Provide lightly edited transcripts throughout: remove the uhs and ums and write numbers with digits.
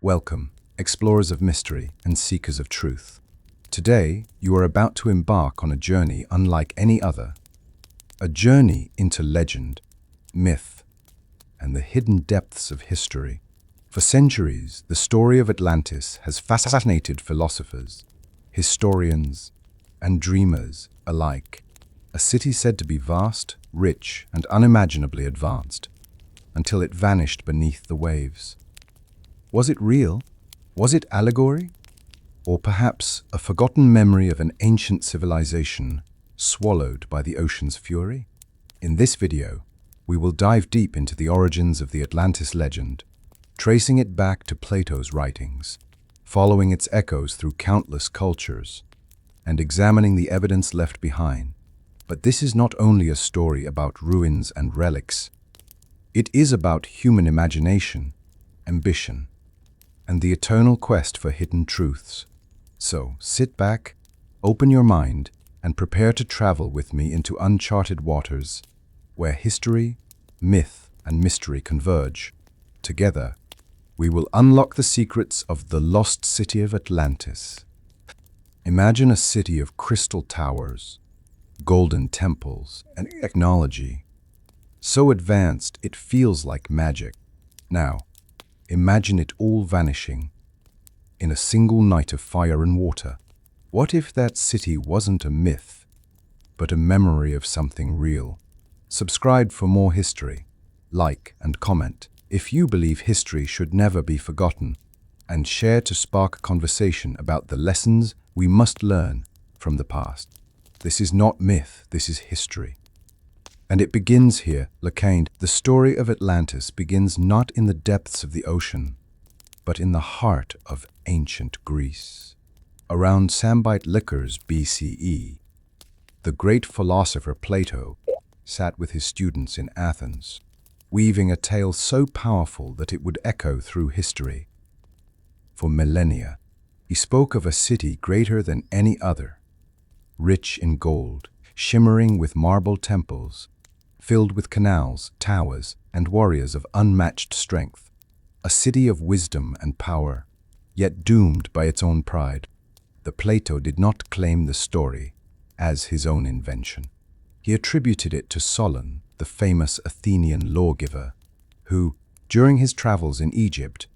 Welcome, explorers of mystery and seekers of truth. Today, you are about to embark on a journey unlike any other. A journey into legend, myth, and the hidden depths of history. For centuries, the story of Atlantis has fascinated philosophers, historians, and dreamers alike. A city said to be vast, rich, and unimaginably advanced, until it vanished beneath the waves. Was it real? Was it allegory? Or perhaps a forgotten memory of an ancient civilization swallowed by the ocean's fury? In this video, we will dive deep into the origins of the Atlantis legend, tracing it back to Plato's writings, following its echoes through countless cultures, and examining the evidence left behind. But this is not only a story about ruins and relics. It is about human imagination, ambition, and the eternal quest for hidden truths. So, sit back, open your mind, and prepare to travel with me into uncharted waters, where history, myth, and mystery converge. Together, we will unlock the secrets of the Lost City of Atlantis. Imagine a city of crystal towers, golden temples, and technology so advanced it feels like magic. Now, imagine it all vanishing in a single night of fire and water. What if that city wasn't a myth, but a memory of something real? Subscribe for more history, like and comment if you believe history should never be forgotten, and share to spark a conversation about the lessons we must learn from the past. This is not myth, this is history. And it begins here, Lacaned. The story of Atlantis begins not in the depths of the ocean, but in the heart of ancient Greece. Around Samnite liquors BCE, the great philosopher Plato sat with his students in Athens, weaving a tale so powerful that it would echo through history. For millennia, he spoke of a city greater than any other, rich in gold, shimmering with marble temples, filled with canals, towers, and warriors of unmatched strength. A city of wisdom and power, yet doomed by its own pride. The Plato did not claim the story as his own invention. He attributed it to Solon, the famous Athenian lawgiver, who, during his travels in Egypt,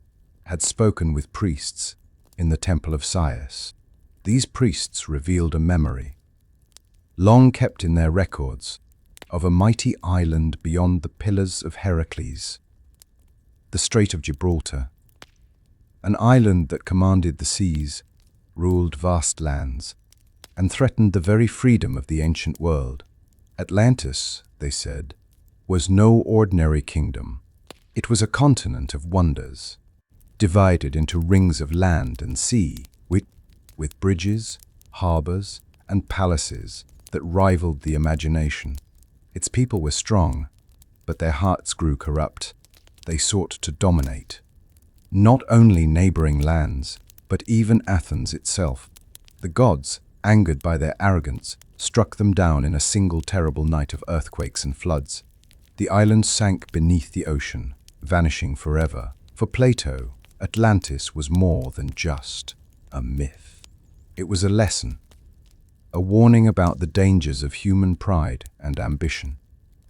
had spoken with priests in the Temple of Sias. These priests revealed a memory, long kept in their records, of a mighty island beyond the Pillars of Hercules, the Strait of Gibraltar, an island that commanded the seas, ruled vast lands, and threatened the very freedom of the ancient world. Atlantis, they said, was no ordinary kingdom. It was a continent of wonders, divided into rings of land and sea, with bridges, harbors, and palaces that rivaled the imagination. Its people were strong, but their hearts grew corrupt. They sought to dominate not only neighboring lands, but even Athens itself. The gods, angered by their arrogance, struck them down in a single terrible night of earthquakes and floods. The island sank beneath the ocean, vanishing forever. For Plato, Atlantis was more than just a myth. It was a lesson, a warning about the dangers of human pride and ambition.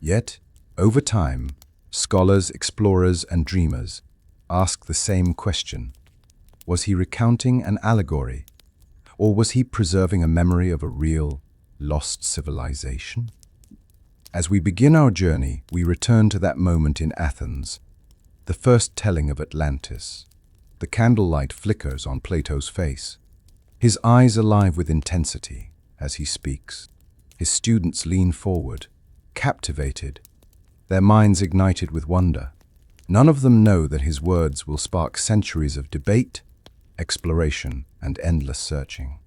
Yet, over time, scholars, explorers, and dreamers ask the same question. Was he recounting an allegory, or was he preserving a memory of a real, lost civilization? As we begin our journey, we return to that moment in Athens, the first telling of Atlantis. The candlelight flickers on Plato's face, his eyes alive with intensity as he speaks. His students lean forward, captivated, their minds ignited with wonder. None of them know that his words will spark centuries of debate, exploration, and endless searching.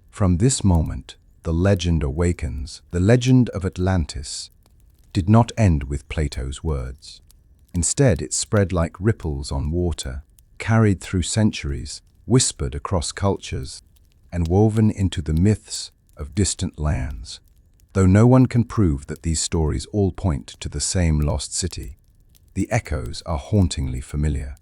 From this moment, the legend awakens. The legend of Atlantis did not end with Plato's words. Instead, it spread like ripples on water, carried through centuries, whispered across cultures, and woven into the myths of distant lands. Though no one can prove that these stories all point to the same lost city, the echoes are hauntingly familiar.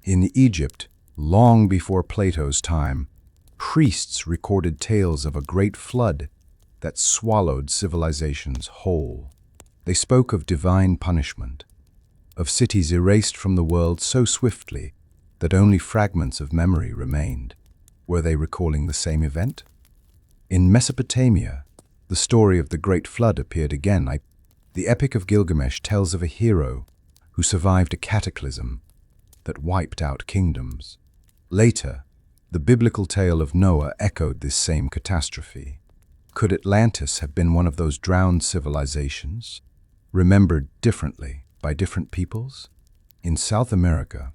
In Egypt, Long before Plato's time, priests recorded tales of a great flood that swallowed civilizations whole. They spoke of divine punishment, of cities erased from the world so swiftly that only fragments of memory remained. Were they recalling the same event? In Mesopotamia, the story of the Great Flood appeared again. The Epic of Gilgamesh tells of a hero who survived a cataclysm that wiped out kingdoms. Later, the biblical tale of Noah echoed this same catastrophe. Could Atlantis have been one of those drowned civilizations, remembered differently by different peoples? In South America,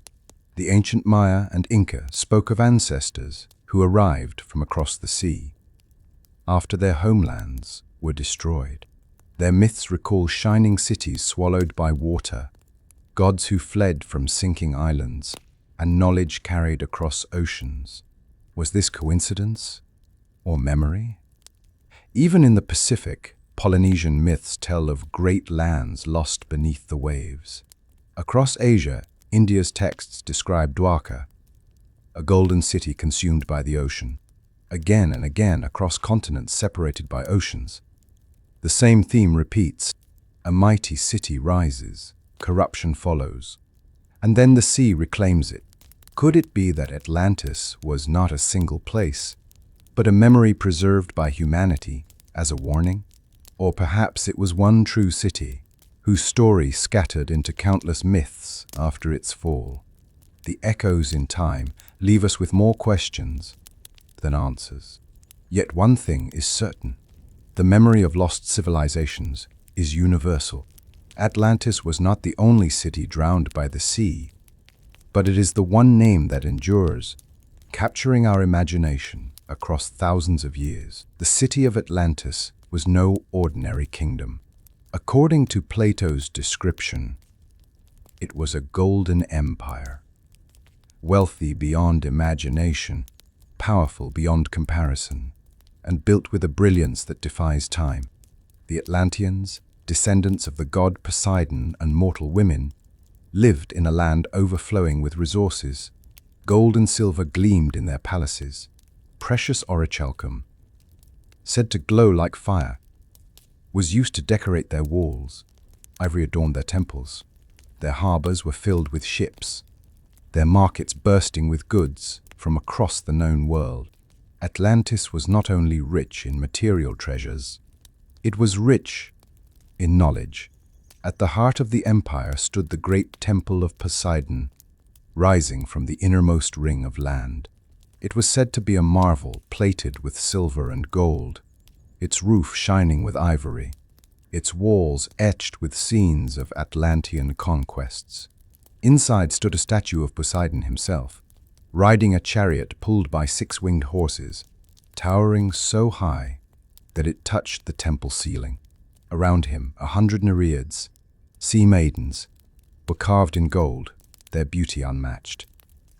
the ancient Maya and Inca spoke of ancestors who arrived from across the sea after their homelands were destroyed. Their myths recall shining cities swallowed by water, gods who fled from sinking islands, and knowledge carried across oceans. Was this coincidence or memory? Even in the Pacific, Polynesian myths tell of great lands lost beneath the waves. Across Asia, India's texts describe Dwarka, a golden city consumed by the ocean. Again and again, across continents separated by oceans, the same theme repeats. A mighty city rises, corruption follows, and then the sea reclaims it. Could it be that Atlantis was not a single place, but a memory preserved by humanity as a warning? Or perhaps it was one true city, whose story scattered into countless myths after its fall. The echoes in time leave us with more questions than answers. Yet one thing is certain: the memory of lost civilizations is universal. Atlantis was not the only city drowned by the sea, but it is the one name that endures, capturing our imagination across thousands of years. The city of Atlantis was no ordinary kingdom. According to Plato's description, it was a golden empire, wealthy beyond imagination, powerful beyond comparison, and built with a brilliance that defies time. The Atlanteans, descendants of the god Poseidon and mortal women, lived in a land overflowing with resources. Gold and silver gleamed in their palaces. Precious orichalcum, said to glow like fire, was used to decorate their walls. Ivory adorned their temples. Their harbors were filled with ships, their markets bursting with goods from across the known world. Atlantis was not only rich in material treasures, it was rich in knowledge. At the heart of the empire stood the great temple of Poseidon, rising from the innermost ring of land. It was said to be a marvel plated with silver and gold, its roof shining with ivory, its walls etched with scenes of Atlantean conquests. Inside stood a statue of Poseidon himself, riding a chariot pulled by 6-winged horses, towering so high that it touched the temple ceiling. Around him, 100 Nereids, sea maidens, were carved in gold, their beauty unmatched.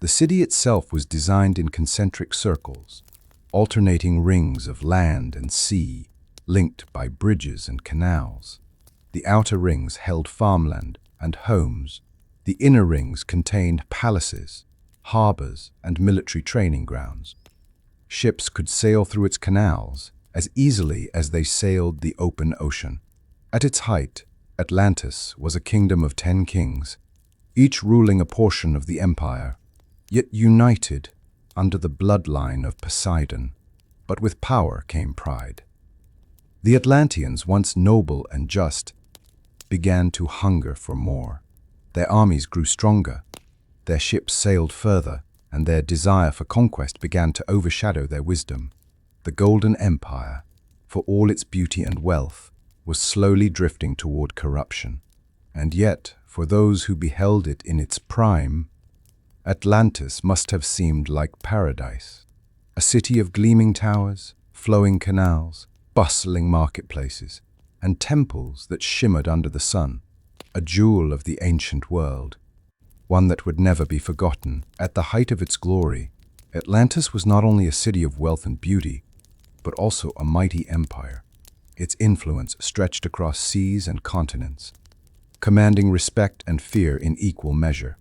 The city itself was designed in concentric circles, alternating rings of land and sea, linked by bridges and canals. The outer rings held farmland and homes. The inner rings contained palaces, harbors, and military training grounds. Ships could sail through its canals as easily as they sailed the open ocean. At its height, Atlantis was a kingdom of 10 kings, each ruling a portion of the empire, yet united under the bloodline of Poseidon. But with power came pride. The Atlanteans, once noble and just, began to hunger for more. Their armies grew stronger, their ships sailed further, and their desire for conquest began to overshadow their wisdom. The Golden Empire, for all its beauty and wealth, was slowly drifting toward corruption. And yet, for those who beheld it in its prime, Atlantis must have seemed like paradise. A city of gleaming towers, flowing canals, bustling marketplaces, and temples that shimmered under the sun. A jewel of the ancient world, one that would never be forgotten. At the height of its glory, Atlantis was not only a city of wealth and beauty, but also a mighty empire. Its influence stretched across seas and continents, commanding respect and fear in equal measure.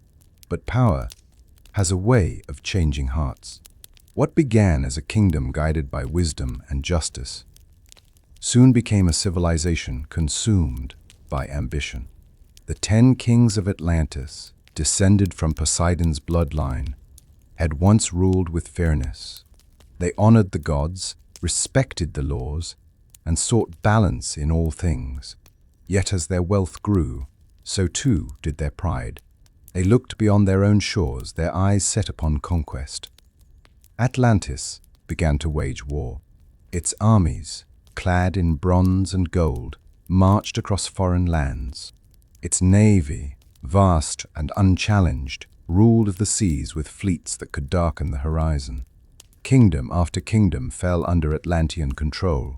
But power has a way of changing hearts. What began as a kingdom guided by wisdom and justice soon became a civilization consumed by ambition. The 10 kings of Atlantis, descended from Poseidon's bloodline, had once ruled with fairness. They honored the gods, respected the laws, and sought balance in all things. Yet as their wealth grew, so too did their pride. They looked beyond their own shores, their eyes set upon conquest. Atlantis began to wage war. Its armies, clad in bronze and gold, marched across foreign lands. Its navy, vast and unchallenged, ruled the seas with fleets that could darken the horizon. Kingdom after kingdom fell under Atlantean control.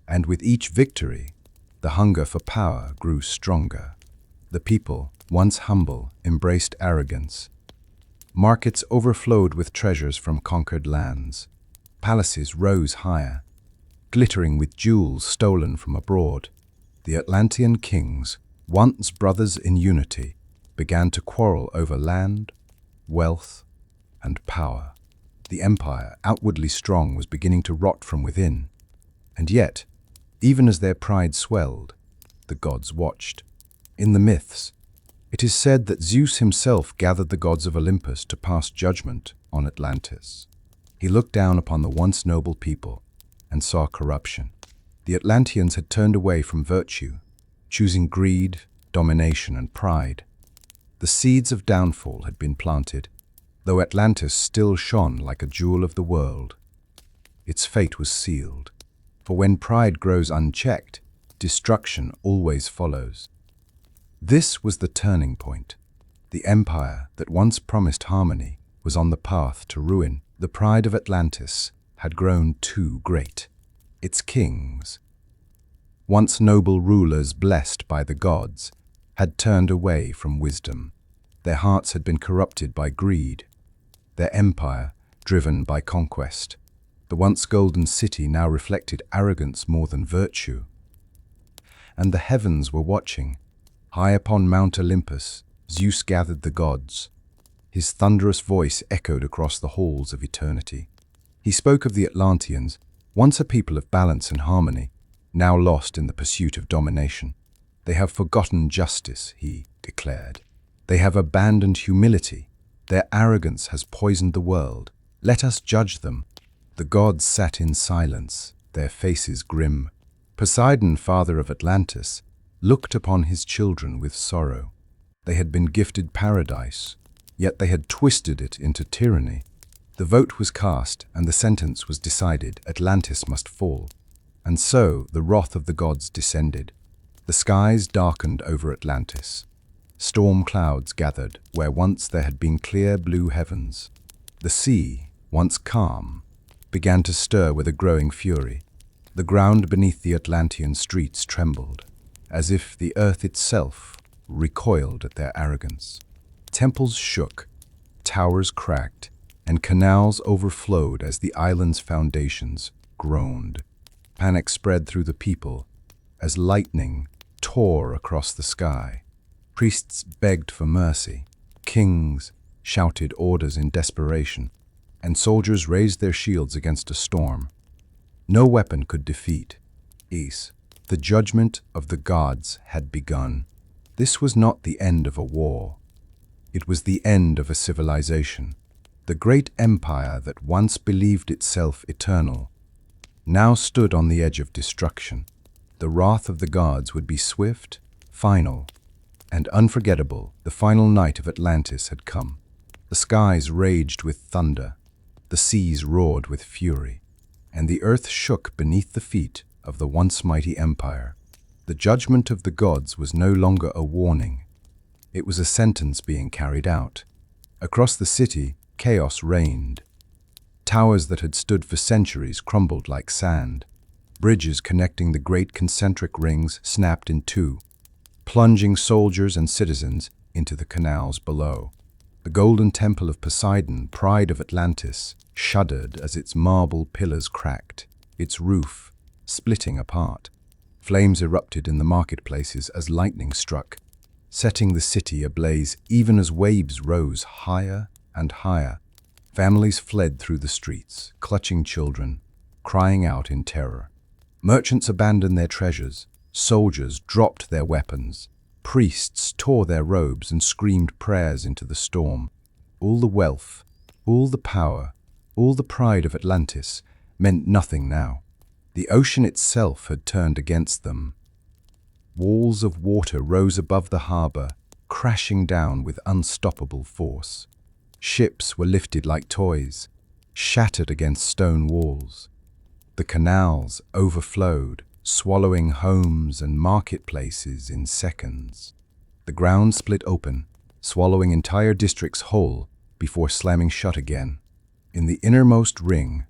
And with each victory, the hunger for power grew stronger. The people, once humble, embraced arrogance. Markets overflowed with treasures from conquered lands. Palaces rose higher, glittering with jewels stolen from abroad. The Atlantean kings, once brothers in unity, began to quarrel over land, wealth, and power. The empire, outwardly strong, was beginning to rot from within. And yet, even as their pride swelled, the gods watched. In the myths, it is said that Zeus himself gathered the gods of Olympus to pass judgment on Atlantis. He looked down upon the once noble people and saw corruption. The Atlanteans had turned away from virtue, choosing greed, domination, and pride. The seeds of downfall had been planted, though Atlantis still shone like a jewel of the world. Its fate was sealed, for when pride grows unchecked, destruction always follows. This was the turning point. The empire that once promised harmony was on the path to ruin. The pride of Atlantis had grown too great. Its kings, once noble rulers blessed by the gods, had turned away from wisdom. Their hearts had been corrupted by greed, their empire driven by conquest. The once golden city now reflected arrogance more than virtue. And the heavens were watching. High upon Mount Olympus, Zeus gathered the gods. His thunderous voice echoed across the halls of eternity. He spoke of the Atlanteans, once a people of balance and harmony, now lost in the pursuit of domination. They have forgotten justice, he declared. They have abandoned humility. Their arrogance has poisoned the world. Let us judge them. The gods sat in silence, their faces grim. Poseidon, father of Atlantis, looked upon his children with sorrow. They had been gifted paradise, yet they had twisted it into tyranny. The vote was cast, and the sentence was decided: Atlantis must fall. And so the wrath of the gods descended. The skies darkened over Atlantis. Storm clouds gathered where once there had been clear blue heavens. The sea, once calm, began to stir with a growing fury. The ground beneath the Atlantean streets trembled, as if the earth itself recoiled at their arrogance. Temples shook, towers cracked, and canals overflowed as the island's foundations groaned. Panic spread through the people as lightning tore across the sky. Priests begged for mercy, kings shouted orders in desperation, and soldiers raised their shields against a storm. No weapon could defeat Ace. The judgment of the gods had begun. This was not the end of a war. It was the end of a civilization. The great empire that once believed itself eternal now stood on the edge of destruction. The wrath of the gods would be swift, final, and unforgettable. The final night of Atlantis had come. The skies raged with thunder, the seas roared with fury, and the earth shook beneath the feet of the once mighty empire. The judgment of the gods was no longer a warning. It was a sentence being carried out. Across the city, chaos reigned. Towers that had stood for centuries crumbled like sand. Bridges connecting the great concentric rings snapped in two, plunging soldiers and citizens into the canals below. The golden temple of Poseidon, pride of Atlantis, shuddered as its marble pillars cracked, its roof splitting apart. Flames erupted in the marketplaces as lightning struck, setting the city ablaze even as waves rose higher and higher. Families fled through the streets, clutching children, crying out in terror. Merchants abandoned their treasures, soldiers dropped their weapons, priests tore their robes and screamed prayers into the storm. All the wealth, all the power, all the pride of Atlantis meant nothing now. The ocean itself had turned against them. Walls of water rose above the harbor, crashing down with unstoppable force. Ships were lifted like toys, shattered against stone walls. The canals overflowed, swallowing homes and marketplaces in seconds. The ground split open, swallowing entire districts whole before slamming shut again. In the innermost ring,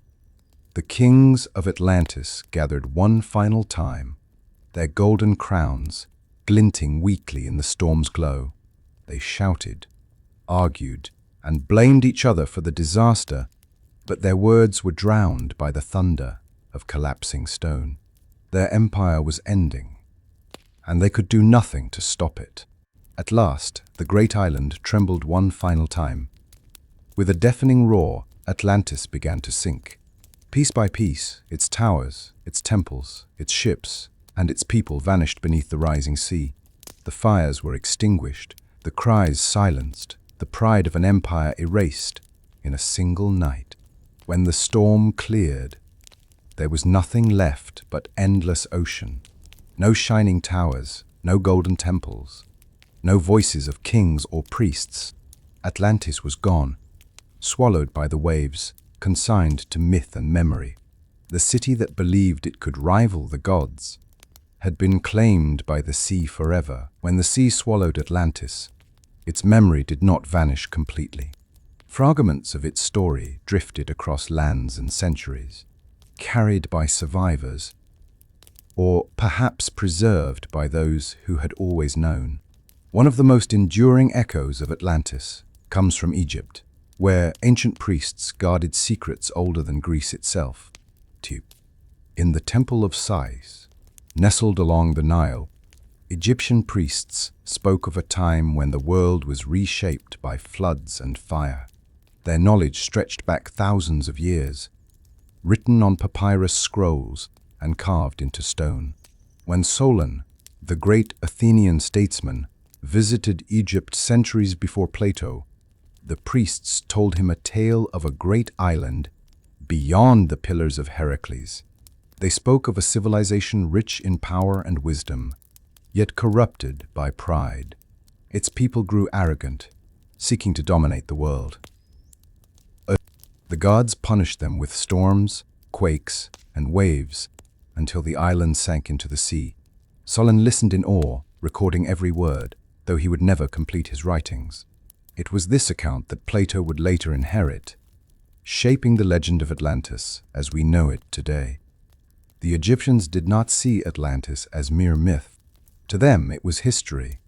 the kings of Atlantis gathered one final time, their golden crowns glinting weakly in the storm's glow. They shouted, argued, and blamed each other for the disaster, but their words were drowned by the thunder of collapsing stone. Their empire was ending, and they could do nothing to stop it. At last, the great island trembled one final time. With a deafening roar, Atlantis began to sink. Piece by piece, its towers, its temples, its ships, and its people vanished beneath the rising sea. The fires were extinguished, the cries silenced, the pride of an empire erased in a single night. When the storm cleared, there was nothing left but endless ocean. No shining towers, no golden temples, no voices of kings or priests. Atlantis was gone, swallowed by the waves, consigned to myth and memory. The city that believed it could rival the gods had been claimed by the sea forever. When the sea swallowed Atlantis, its memory did not vanish completely. Fragments of its story drifted across lands and centuries, carried by survivors, or perhaps preserved by those who had always known. One of the most enduring echoes of Atlantis comes from Egypt, where ancient priests guarded secrets older than Greece itself. In the Temple of Sais, nestled along the Nile, Egyptian priests spoke of a time when the world was reshaped by floods and fire. Their knowledge stretched back thousands of years, written on papyrus scrolls and carved into stone. When Solon, the great Athenian statesman, visited Egypt centuries before Plato, the priests told him a tale of a great island beyond the Pillars of Hercules. They spoke of a civilization rich in power and wisdom, yet corrupted by pride. Its people grew arrogant, seeking to dominate the world. The gods punished them with storms, quakes, and waves until the island sank into the sea. Solon listened in awe, recording every word, though he would never complete his writings. It was this account that Plato would later inherit, shaping the legend of Atlantis as we know it today. The Egyptians did not see Atlantis as mere myth. To them it was history,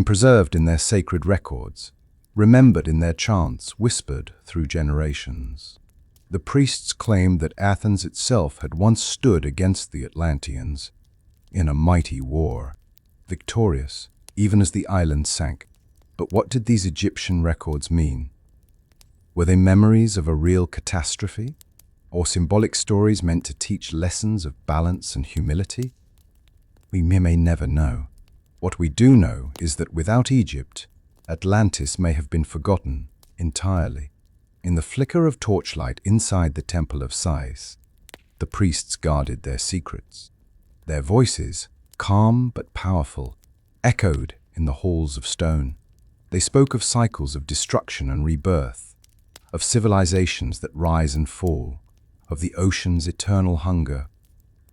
preserved in their sacred records, remembered in their chants whispered through generations. The priests claimed that Athens itself had once stood against the Atlanteans in a mighty war, victorious even as the island sank. But what did these Egyptian records mean? Were they memories of a real catastrophe, or symbolic stories meant to teach lessons of balance and humility? We may never know. What we do know is that without Egypt, Atlantis may have been forgotten entirely. In the flicker of torchlight inside the Temple of Sais, the priests guarded their secrets. Their voices, calm but powerful, echoed in the halls of stone. They spoke of cycles of destruction and rebirth, of civilizations that rise and fall, of the ocean's eternal hunger.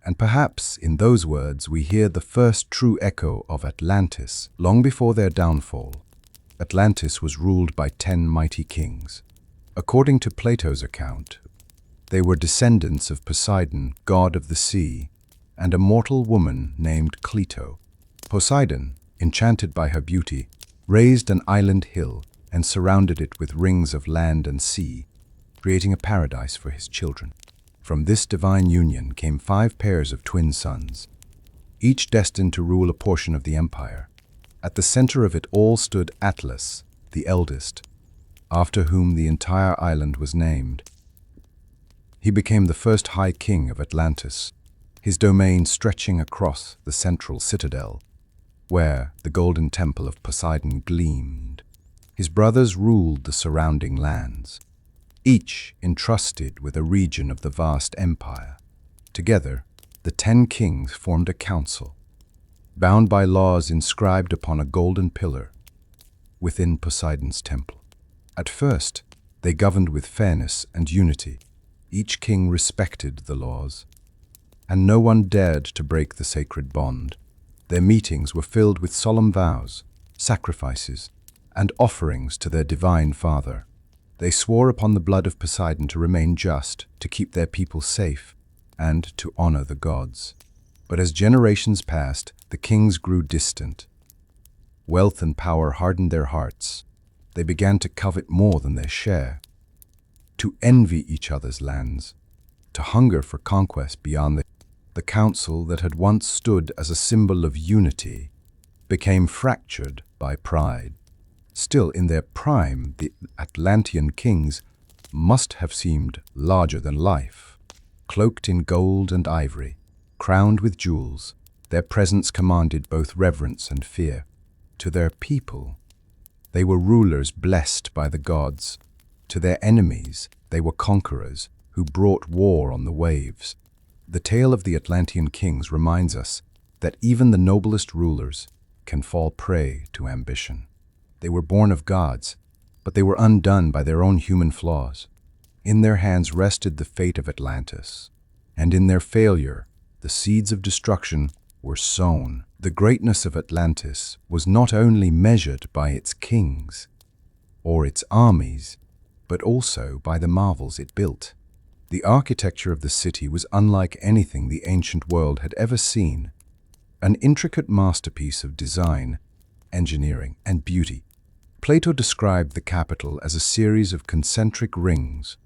And perhaps in those words we hear the first true echo of Atlantis. Long before their downfall, Atlantis was ruled by 10 mighty kings. According to Plato's account, they were descendants of Poseidon, god of the sea, and a mortal woman named Clito. Poseidon, enchanted by her beauty, raised an island hill and surrounded it with rings of land and sea, creating a paradise for his children. From this divine union came 5 pairs of twin sons, each destined to rule a portion of the empire. At the center of it all stood Atlas, the eldest, after whom the entire island was named. He became the first High King of Atlantis, his domain stretching across the central citadel, where the golden temple of Poseidon gleamed. His brothers ruled the surrounding lands, each entrusted with a region of the vast empire. Together, the 10 kings formed a council, bound by laws inscribed upon a golden pillar within Poseidon's temple. At first, they governed with fairness and unity. Each king respected the laws, and no one dared to break the sacred bond. Their meetings were filled with solemn vows, sacrifices, and offerings to their divine father. They swore upon the blood of Poseidon to remain just, to keep their people safe, and to honor the gods. But as generations passed, the kings grew distant. Wealth and power hardened their hearts. They began to covet more than their share, to envy each other's lands, to hunger for conquest beyond the council that had once stood as a symbol of unity became fractured by pride. Still, in their prime, the Atlantean kings must have seemed larger than life. Cloaked in gold and ivory, crowned with jewels, their presence commanded both reverence and fear. To their people, they were rulers blessed by the gods. To their enemies, they were conquerors who brought war on the waves. The tale of the Atlantean kings reminds us that even the noblest rulers can fall prey to ambition. They were born of gods, but they were undone by their own human flaws. In their hands rested the fate of Atlantis, and in their failure, the seeds of destruction were sown. The greatness of Atlantis was not only measured by its kings or its armies, but also by the marvels it built. The architecture of the city was unlike anything the ancient world had ever seen, an intricate masterpiece of design, engineering, and beauty. Plato described the capital as a series of concentric rings,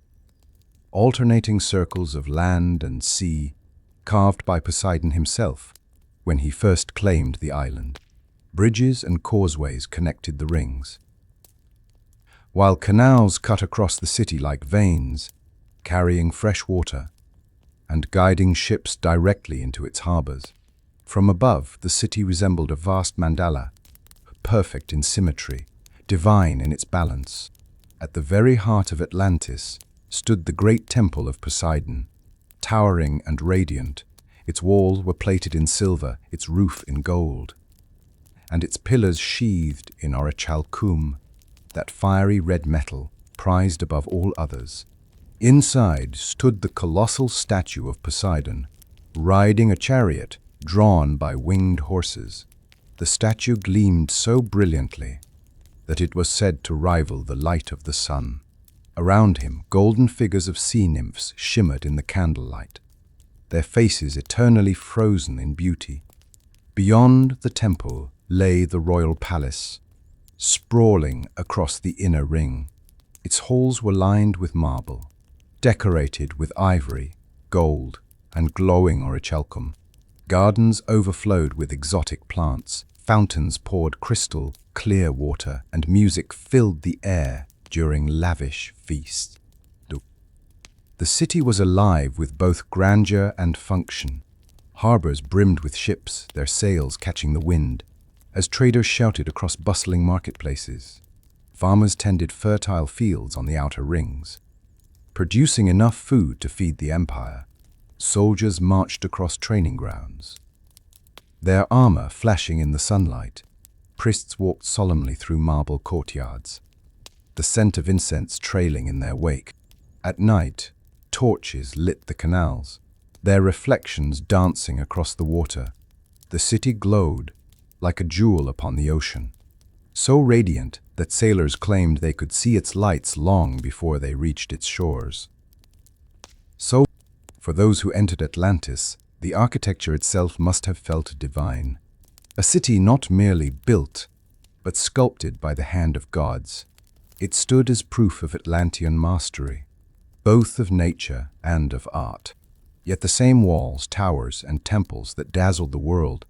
alternating circles of land and sea, carved by Poseidon himself when he first claimed the island. Bridges and causeways connected the rings, while canals cut across the city like veins, carrying fresh water and guiding ships directly into its harbors. From above, the city resembled a vast mandala, perfect in symmetry, divine in its balance. At the very heart of Atlantis stood the great temple of Poseidon, towering and radiant. Its walls were plated in silver, its roof in gold, and its pillars sheathed in orichalcum, that fiery red metal prized above all others. Inside stood the colossal statue of Poseidon, riding a chariot drawn by winged horses. The statue gleamed so brilliantly that it was said to rival the light of the sun. Around him, golden figures of sea nymphs shimmered in the candlelight, their faces eternally frozen in beauty. Beyond the temple lay the royal palace, sprawling across the inner ring. Its halls were lined with marble, decorated with ivory, gold, and glowing orichalcum. Gardens overflowed with exotic plants, fountains poured crystal clear water, and music filled the air during lavish feasts. The city was alive with both grandeur and function. Harbors brimmed with ships, their sails catching the wind, as traders shouted across bustling marketplaces. Farmers tended fertile fields on the outer rings, producing enough food to feed the empire. Soldiers marched across training grounds, their armor flashing in the sunlight. Priests walked solemnly through marble courtyards, the scent of incense trailing in their wake. At night, torches lit the canals, their reflections dancing across the water. The city glowed like a jewel upon the ocean, so radiant that sailors claimed they could see its lights long before they reached its shores. So, for those who entered Atlantis, the architecture itself must have felt divine. A city not merely built, but sculpted by the hand of gods. It stood as proof of Atlantean mastery, both of nature and of art. Yet the same walls, towers, and temples that dazzled the world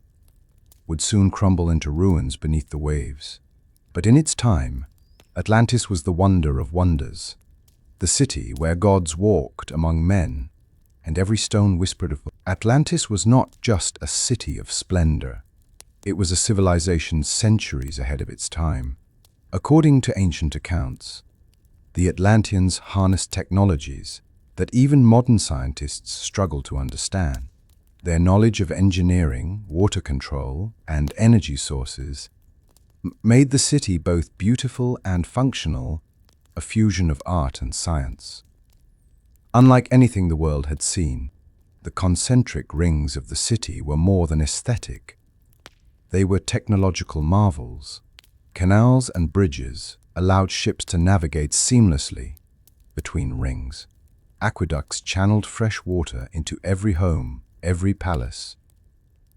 would soon crumble into ruins beneath the waves. But in its time, Atlantis was the wonder of wonders, the city where gods walked among men, and every stone whispered of. Atlantis was not just a city of splendor. It was a civilization centuries ahead of its time. According to ancient accounts, the Atlanteans harnessed technologies that even modern scientists struggle to understand. Their knowledge of engineering, water control, and energy sources made the city both beautiful and functional, a fusion of art and science. Unlike anything the world had seen, the concentric rings of the city were more than aesthetic. They were technological marvels. Canals and bridges allowed ships to navigate seamlessly between rings. Aqueducts channeled fresh water into every home, every palace,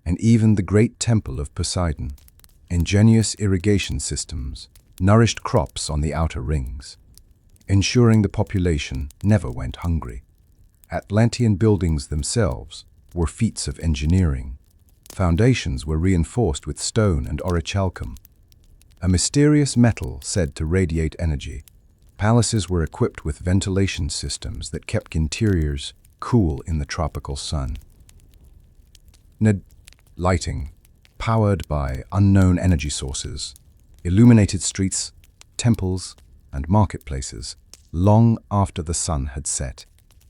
and even the great temple of Poseidon. Ingenious irrigation systems nourished crops on the outer rings, ensuring the population never went hungry. Atlantean buildings themselves were feats of engineering. Foundations were reinforced with stone and orichalcum, a mysterious metal said to radiate energy. Palaces were equipped with ventilation systems that kept interiors cool in the tropical sun. Lighting, powered by unknown energy sources, illuminated streets, temples, and marketplaces long after the sun had set.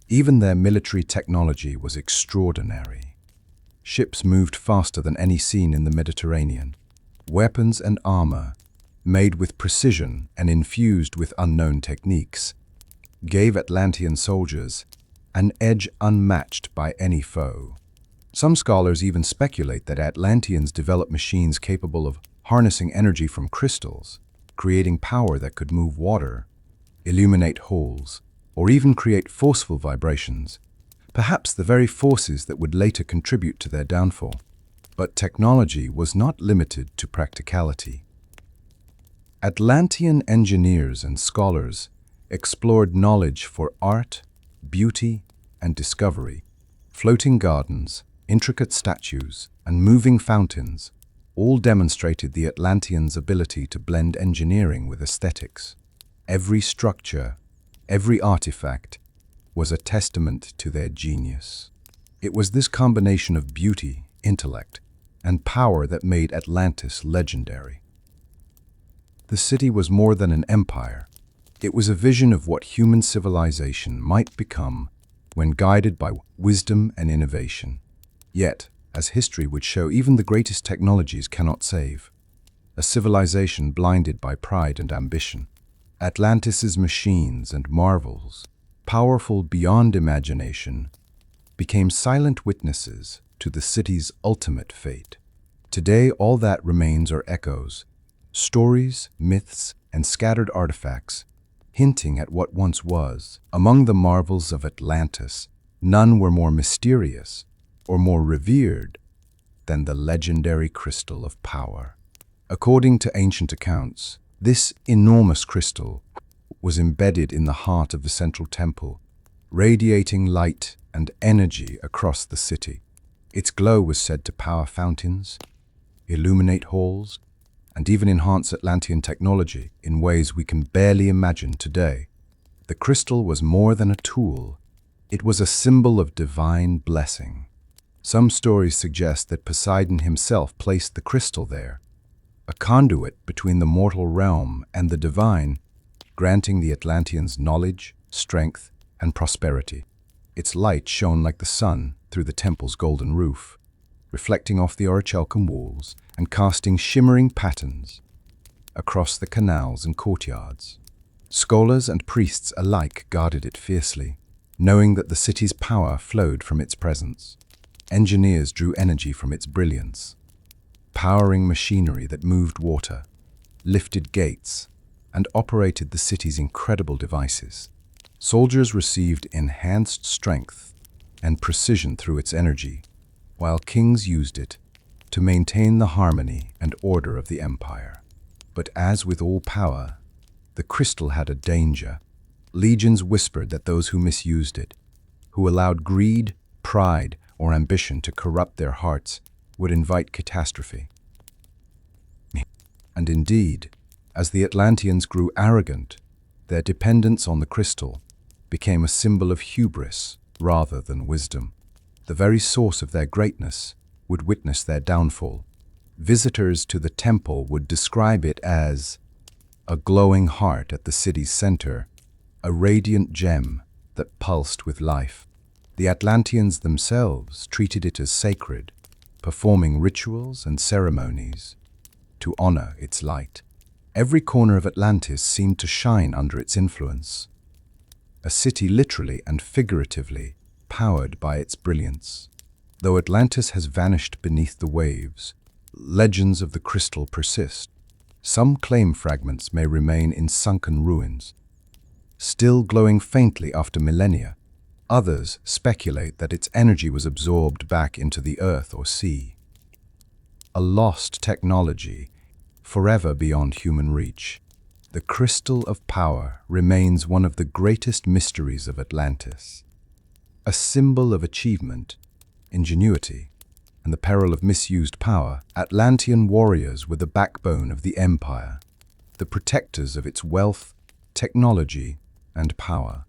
Even their military technology was extraordinary. Ships moved faster than any seen in the Mediterranean. Weapons and armor, made with precision and infused with unknown techniques, gave Atlantean soldiers an edge unmatched by any foe. Some scholars even speculate that Atlanteans developed machines capable of harnessing energy from crystals, creating power that could move water, illuminate holes, or even create forceful vibrations, perhaps the very forces that would later contribute to their downfall. But technology was not limited to practicality. Atlantean engineers and scholars explored knowledge for art, beauty, and discovery. Floating gardens, intricate statues, and moving fountains all demonstrated the Atlanteans' ability to blend engineering with aesthetics. Every structure, every artifact, was a testament to their genius. It was this combination of beauty, intellect, and power that made Atlantis legendary. The city was more than an empire. It was a vision of what human civilization might become when guided by wisdom and innovation. Yet, as history would show, even the greatest technologies cannot save a civilization blinded by pride and ambition. Atlantis's machines and marvels, powerful beyond imagination, became silent witnesses to the city's ultimate fate. Today, all that remains are echoes, stories, myths, and scattered artifacts, hinting at what once was. Among the marvels of Atlantis, none were more mysterious or more revered than the legendary crystal of power. According to ancient accounts, this enormous crystal was embedded in the heart of the central temple, radiating light and energy across the city. Its glow was said to power fountains, illuminate halls, and even enhance Atlantean technology in ways we can barely imagine today. The crystal was more than a tool. It was a symbol of divine blessing. Some stories suggest that Poseidon himself placed the crystal there, a conduit between the mortal realm and the divine, granting the Atlanteans knowledge, strength, and prosperity. Its light shone like the sun through the temple's golden roof, reflecting off the orichalcum walls and casting shimmering patterns across the canals and courtyards. Scholars and priests alike guarded it fiercely, knowing that the city's power flowed from its presence. Engineers drew energy from its brilliance, powering machinery that moved water, lifted gates, and operated the city's incredible devices. Soldiers received enhanced strength and precision through its energy, while kings used it to maintain the harmony and order of the empire. But as with all power, the crystal had a danger. Legions whispered that those who misused it, who allowed greed, pride, or ambition to corrupt their hearts, would invite catastrophe. And indeed, As the Atlanteans grew arrogant, their dependence on the crystal became a symbol of hubris rather than wisdom. The very source of their greatness would witness their downfall. Visitors to the temple would describe it as a glowing heart at the city's center, a radiant gem that pulsed with life. The Atlanteans themselves treated it as sacred, performing rituals and ceremonies to honor its light. Every corner of Atlantis seemed to shine under its influence, a city literally and figuratively powered by its brilliance. Though Atlantis has vanished beneath the waves, legends of the crystal persist. Some claim fragments may remain in sunken ruins, still glowing faintly after millennia. Others speculate that its energy was absorbed back into the earth or sea. A lost technology, forever beyond human reach. The crystal of power remains one of the greatest mysteries of Atlantis. A symbol of achievement, ingenuity, and the peril of misused power, Atlantean warriors were the backbone of the empire, the protectors of its wealth, technology, and power.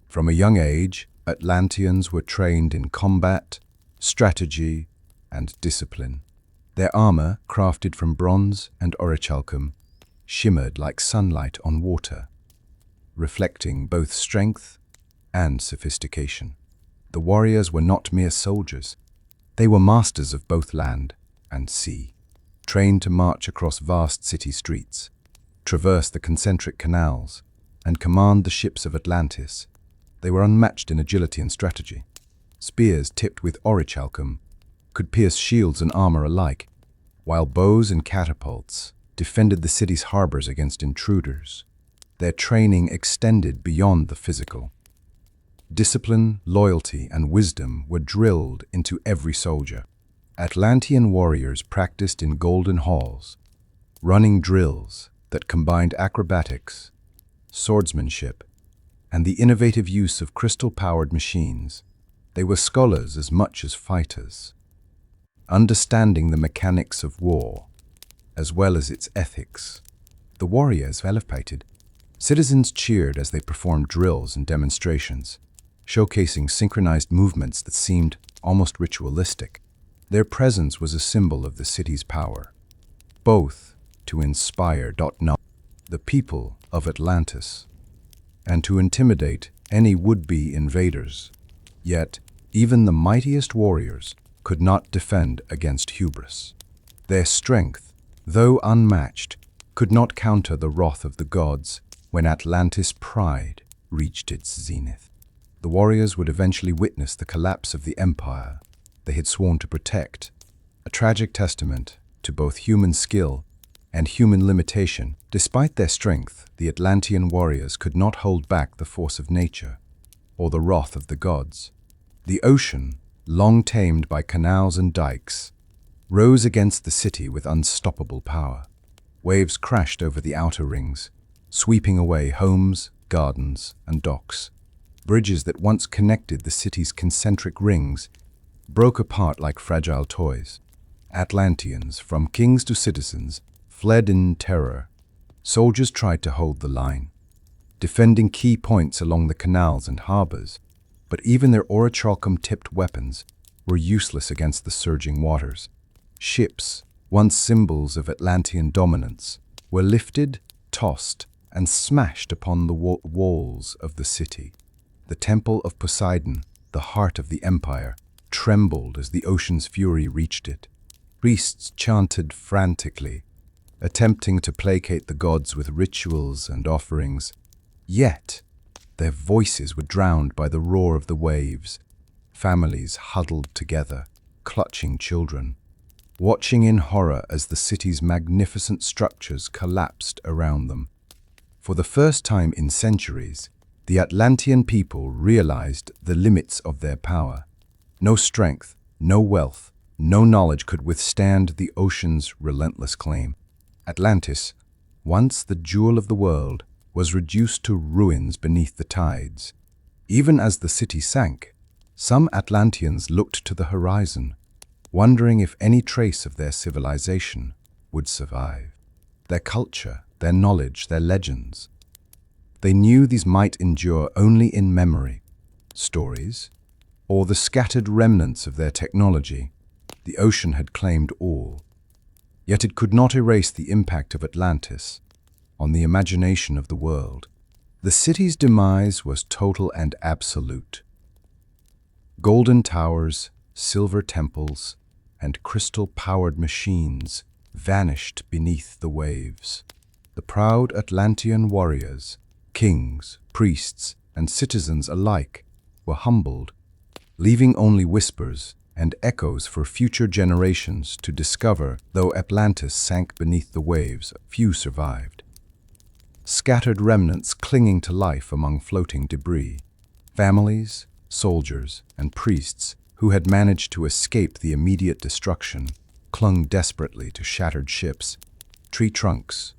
From a young age, Atlanteans were trained in combat, strategy, and discipline. Their armor, crafted from bronze and orichalcum, shimmered like sunlight on water, reflecting both strength and sophistication. The warriors were not mere soldiers. They were masters of both land and sea, trained to march across vast city streets, traverse the concentric canals, and command the ships of Atlantis. They were unmatched in agility and strategy. Spears tipped with orichalcum could pierce shields and armor alike, while bows and catapults defended the city's harbors against intruders. Their training extended beyond the physical. Discipline, loyalty, and wisdom were drilled into every soldier. Atlantean warriors practiced in golden halls, running drills that combined acrobatics, swordsmanship, and the innovative use of crystal-powered machines. They were scholars as much as fighters, understanding the mechanics of war, as well as its ethics. The warriors elevated. Citizens cheered as they performed drills and demonstrations, showcasing synchronized movements that seemed almost ritualistic. Their presence was a symbol of the city's power, both to inspire the people of Atlantis and to intimidate any would-be invaders. Yet, even the mightiest warriors could not defend against hubris. Their strength, though unmatched, could not counter the wrath of the gods when Atlantis' pride reached its zenith. The warriors would eventually witness the collapse of the empire they had sworn to protect, a tragic testament to both human skill and human limitation. Despite their strength, the Atlantean warriors could not hold back the force of nature or the wrath of the gods. The ocean, long tamed by canals and dikes, rose against the city with unstoppable power. Waves crashed over the outer rings, sweeping away homes, gardens, and docks. Bridges that once connected the city's concentric rings broke apart like fragile toys. Atlanteans, from kings to citizens, fled in terror. Soldiers tried to hold the line, defending key points along the canals and harbors, but even their orichalcum-tipped weapons were useless against the surging waters. Ships, once symbols of Atlantean dominance, were lifted, tossed, and smashed upon the walls of the city. The temple of Poseidon, the heart of the empire, trembled as the ocean's fury reached it. Priests chanted frantically, attempting to placate the gods with rituals and offerings. Yet, their voices were drowned by the roar of the waves. Families huddled together, clutching children, watching in horror as the city's magnificent structures collapsed around them. For the first time in centuries, the Atlantean people realized the limits of their power. No strength, no wealth, no knowledge could withstand the ocean's relentless claim. Atlantis, once the jewel of the world, was reduced to ruins beneath the tides. Even as the city sank, some Atlanteans looked to the horizon, wondering if any trace of their civilization would survive. Their culture, their knowledge, their legends. They knew these might endure only in memory, stories, or the scattered remnants of their technology. The ocean had claimed all. Yet it could not erase the impact of Atlantis on the imagination of the world. The city's demise was total and absolute. Golden towers, silver temples, and crystal-powered machines vanished beneath the waves. The proud Atlantean warriors, kings, priests, and citizens alike were humbled, leaving only whispers and echoes for future generations to discover. Though Atlantis sank beneath the waves, few survived. Scattered remnants clinging to life among floating debris. Families, soldiers, and priests who had managed to escape the immediate destruction clung desperately to shattered ships, tree trunks,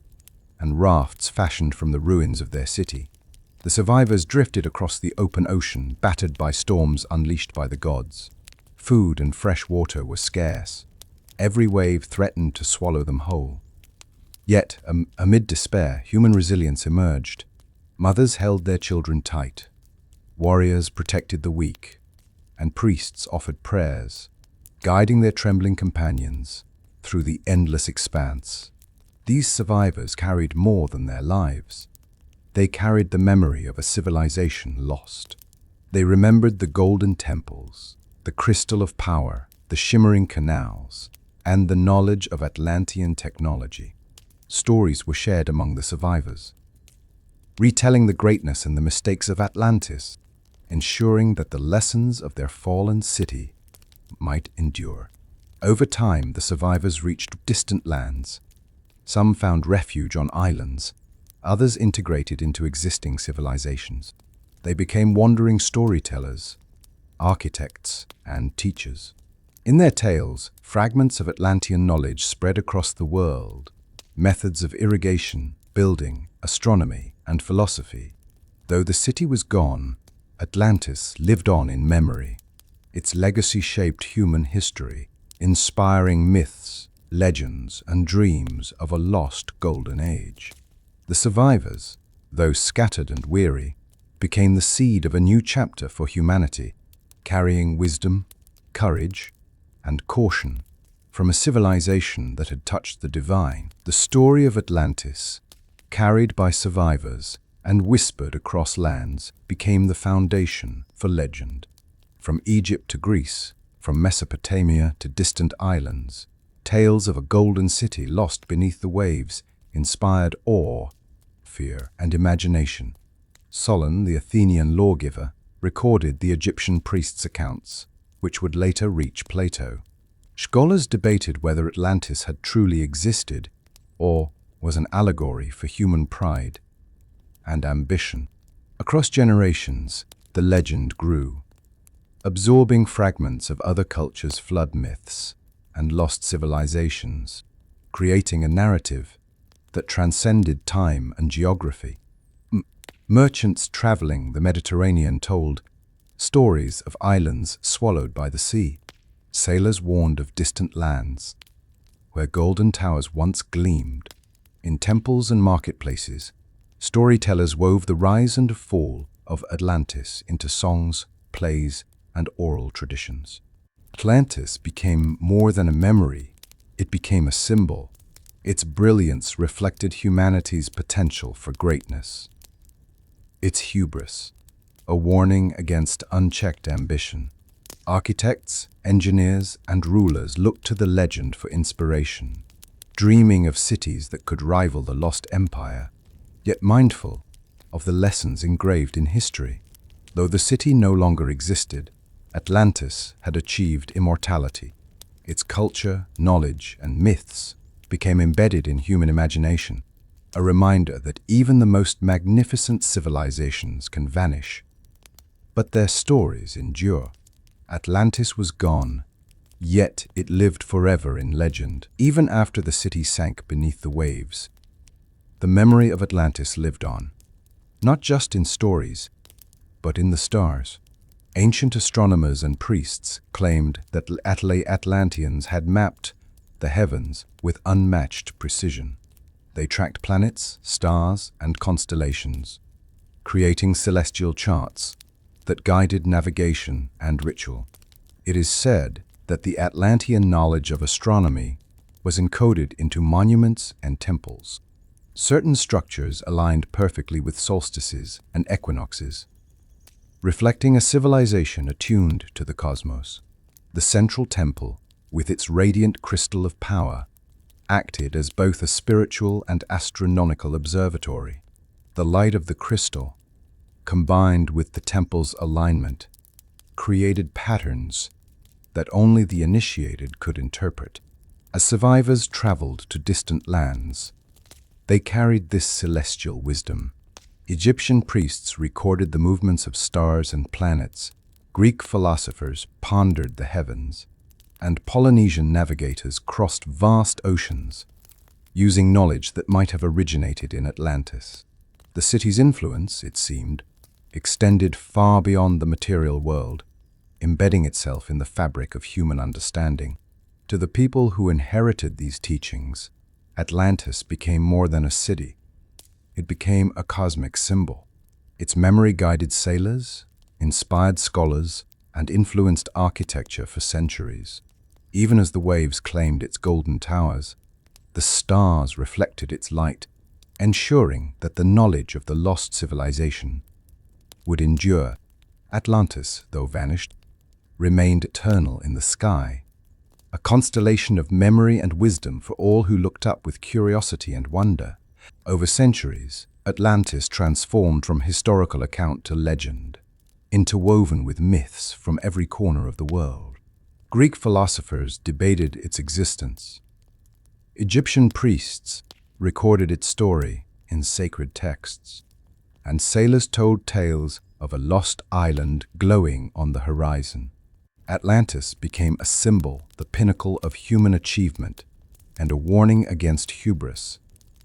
and rafts fashioned from the ruins of their city. The survivors drifted across the open ocean, battered by storms unleashed by the gods. Food and fresh water were scarce. Every wave threatened to swallow them whole. Yet, amid despair, human resilience emerged. Mothers held their children tight. Warriors protected the weak, and priests offered prayers, guiding their trembling companions through the endless expanse. These survivors carried more than their lives. They carried the memory of a civilization lost. They remembered the golden temples, the crystal of power, the shimmering canals, and the knowledge of Atlantean technology. Stories were shared among the survivors, retelling the greatness and the mistakes of Atlantis, ensuring that the lessons of their fallen city might endure. Over time, the survivors reached distant lands. Some found refuge on islands, others integrated into existing civilizations. They became wandering storytellers, architects, and teachers. In their tales, fragments of Atlantean knowledge spread across the world. Methods of irrigation, building, astronomy, and philosophy. Though the city was gone, Atlantis lived on in memory. Its legacy shaped human history, inspiring myths, legends, and dreams of a lost golden age. The survivors, though scattered and weary, became the seed of a new chapter for humanity, carrying wisdom, courage, and caution from a civilization that had touched the divine. The story of Atlantis, carried by survivors and whispered across lands, became the foundation for legend. From Egypt to Greece, from Mesopotamia to distant islands, tales of a golden city lost beneath the waves inspired awe, fear, and imagination. Solon, the Athenian lawgiver, recorded the Egyptian priests' accounts, which would later reach Plato. Scholars debated whether Atlantis had truly existed or was an allegory for human pride and ambition. Across generations, the legend grew, absorbing fragments of other cultures' flood myths and lost civilizations, creating a narrative that transcended time and geography. Merchants traveling the Mediterranean told stories of islands swallowed by the sea. Sailors warned of distant lands where golden towers once gleamed. In temples and marketplaces, storytellers wove the rise and fall of Atlantis into songs, plays, and oral traditions. Atlantis became more than a memory, it became a symbol. Its brilliance reflected humanity's potential for greatness. Its hubris, a warning against unchecked ambition. Architects, engineers, and rulers looked to the legend for inspiration, dreaming of cities that could rival the lost empire, yet mindful of the lessons engraved in history. Though the city no longer existed, Atlantis had achieved immortality. Its culture, knowledge, and myths became embedded in human imagination, a reminder that even the most magnificent civilizations can vanish, but their stories endure. Atlantis was gone, yet it lived forever in legend. Even after the city sank beneath the waves, the memory of Atlantis lived on, not just in stories, but in the stars. Ancient astronomers and priests claimed that Atlanteans had mapped the heavens with unmatched precision. They tracked planets, stars, and constellations, creating celestial charts that guided navigation and ritual. It is said that the Atlantean knowledge of astronomy was encoded into monuments and temples. Certain structures aligned perfectly with solstices and equinoxes, reflecting a civilization attuned to the cosmos. The central temple, with its radiant crystal of power, acted as both a spiritual and astronomical observatory. The light of the crystal, combined with the temple's alignment, created patterns that only the initiated could interpret. As survivors traveled to distant lands, they carried this celestial wisdom. Egyptian priests recorded the movements of stars and planets, Greek philosophers pondered the heavens, and Polynesian navigators crossed vast oceans, using knowledge that might have originated in Atlantis. The city's influence, it seemed, extended far beyond the material world, embedding itself in the fabric of human understanding. To the people who inherited these teachings, Atlantis became more than a city. It became a cosmic symbol. Its memory guided sailors, inspired scholars, and influenced architecture for centuries. Even as the waves claimed its golden towers, the stars reflected its light, ensuring that the knowledge of the lost civilization would endure. Atlantis, though vanished, remained eternal in the sky, a constellation of memory and wisdom for all who looked up with curiosity and wonder. Over centuries, Atlantis transformed from historical account to legend, interwoven with myths from every corner of the world. Greek philosophers debated its existence. Egyptian priests recorded its story in sacred texts, and sailors told tales of a lost island glowing on the horizon. Atlantis became a symbol, the pinnacle of human achievement, and a warning against hubris.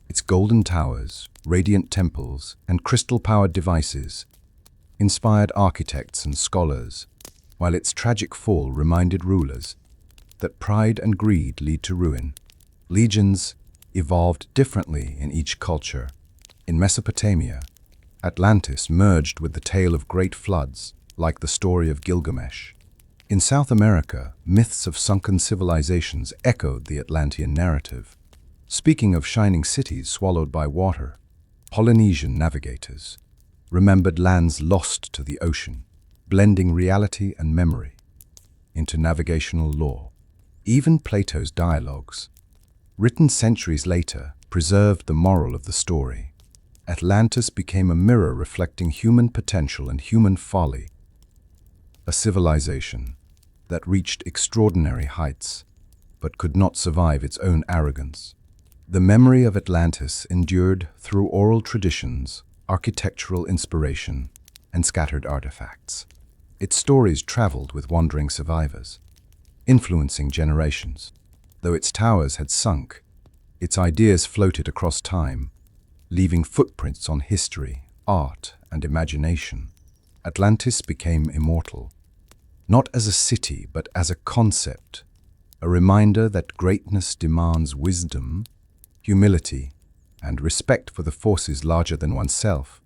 Its golden towers, radiant temples, and crystal-powered devices inspired architects and scholars, while its tragic fall reminded rulers that pride and greed lead to ruin. Legends evolved differently in each culture. In Mesopotamia, Atlantis merged with the tale of great floods, like the story of Gilgamesh. In South America, myths of sunken civilizations echoed the Atlantean narrative. Speaking of shining cities swallowed by water, Polynesian navigators remembered lands lost to the ocean, blending reality and memory into navigational lore. Even Plato's dialogues, written centuries later, preserved the moral of the story. Atlantis became a mirror reflecting human potential and human folly, a civilization that reached extraordinary heights, but could not survive its own arrogance. The memory of Atlantis endured through oral traditions, architectural inspiration, and scattered artifacts. Its stories traveled with wandering survivors, influencing generations. Though its towers had sunk, its ideas floated across time, leaving footprints on history, art, and imagination. Atlantis became immortal, not as a city, but as a concept, a reminder that greatness demands wisdom, humility, and respect for the forces larger than oneself.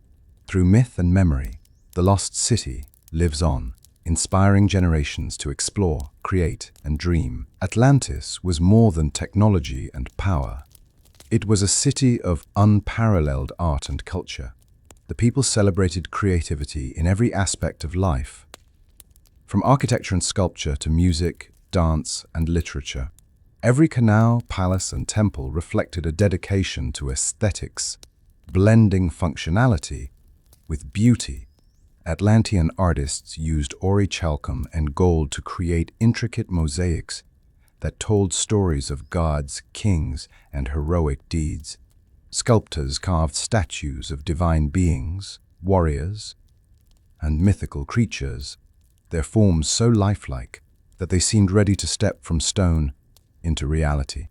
Through myth and memory, the lost city lives on, inspiring generations to explore, create, and dream. Atlantis was more than technology and power. It was a city of unparalleled art and culture. The people celebrated creativity in every aspect of life, from architecture and sculpture to music, dance, and literature. Every canal, palace, and temple reflected a dedication to aesthetics, blending functionality with beauty. Atlantean artists used orichalcum and gold to create intricate mosaics that told stories of gods, kings, and heroic deeds. Sculptors carved statues of divine beings, warriors, and mythical creatures, their forms so lifelike that they seemed ready to step from stone into reality.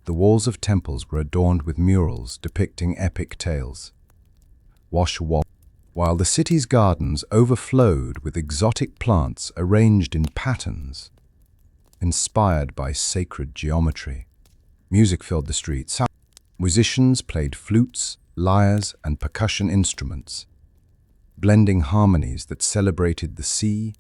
The walls of temples were adorned with murals depicting epic tales, while the city's gardens overflowed with exotic plants arranged in patterns inspired by sacred geometry. Music filled the streets, Musicians played flutes, lyres, and percussion instruments, blending harmonies that celebrated the sea,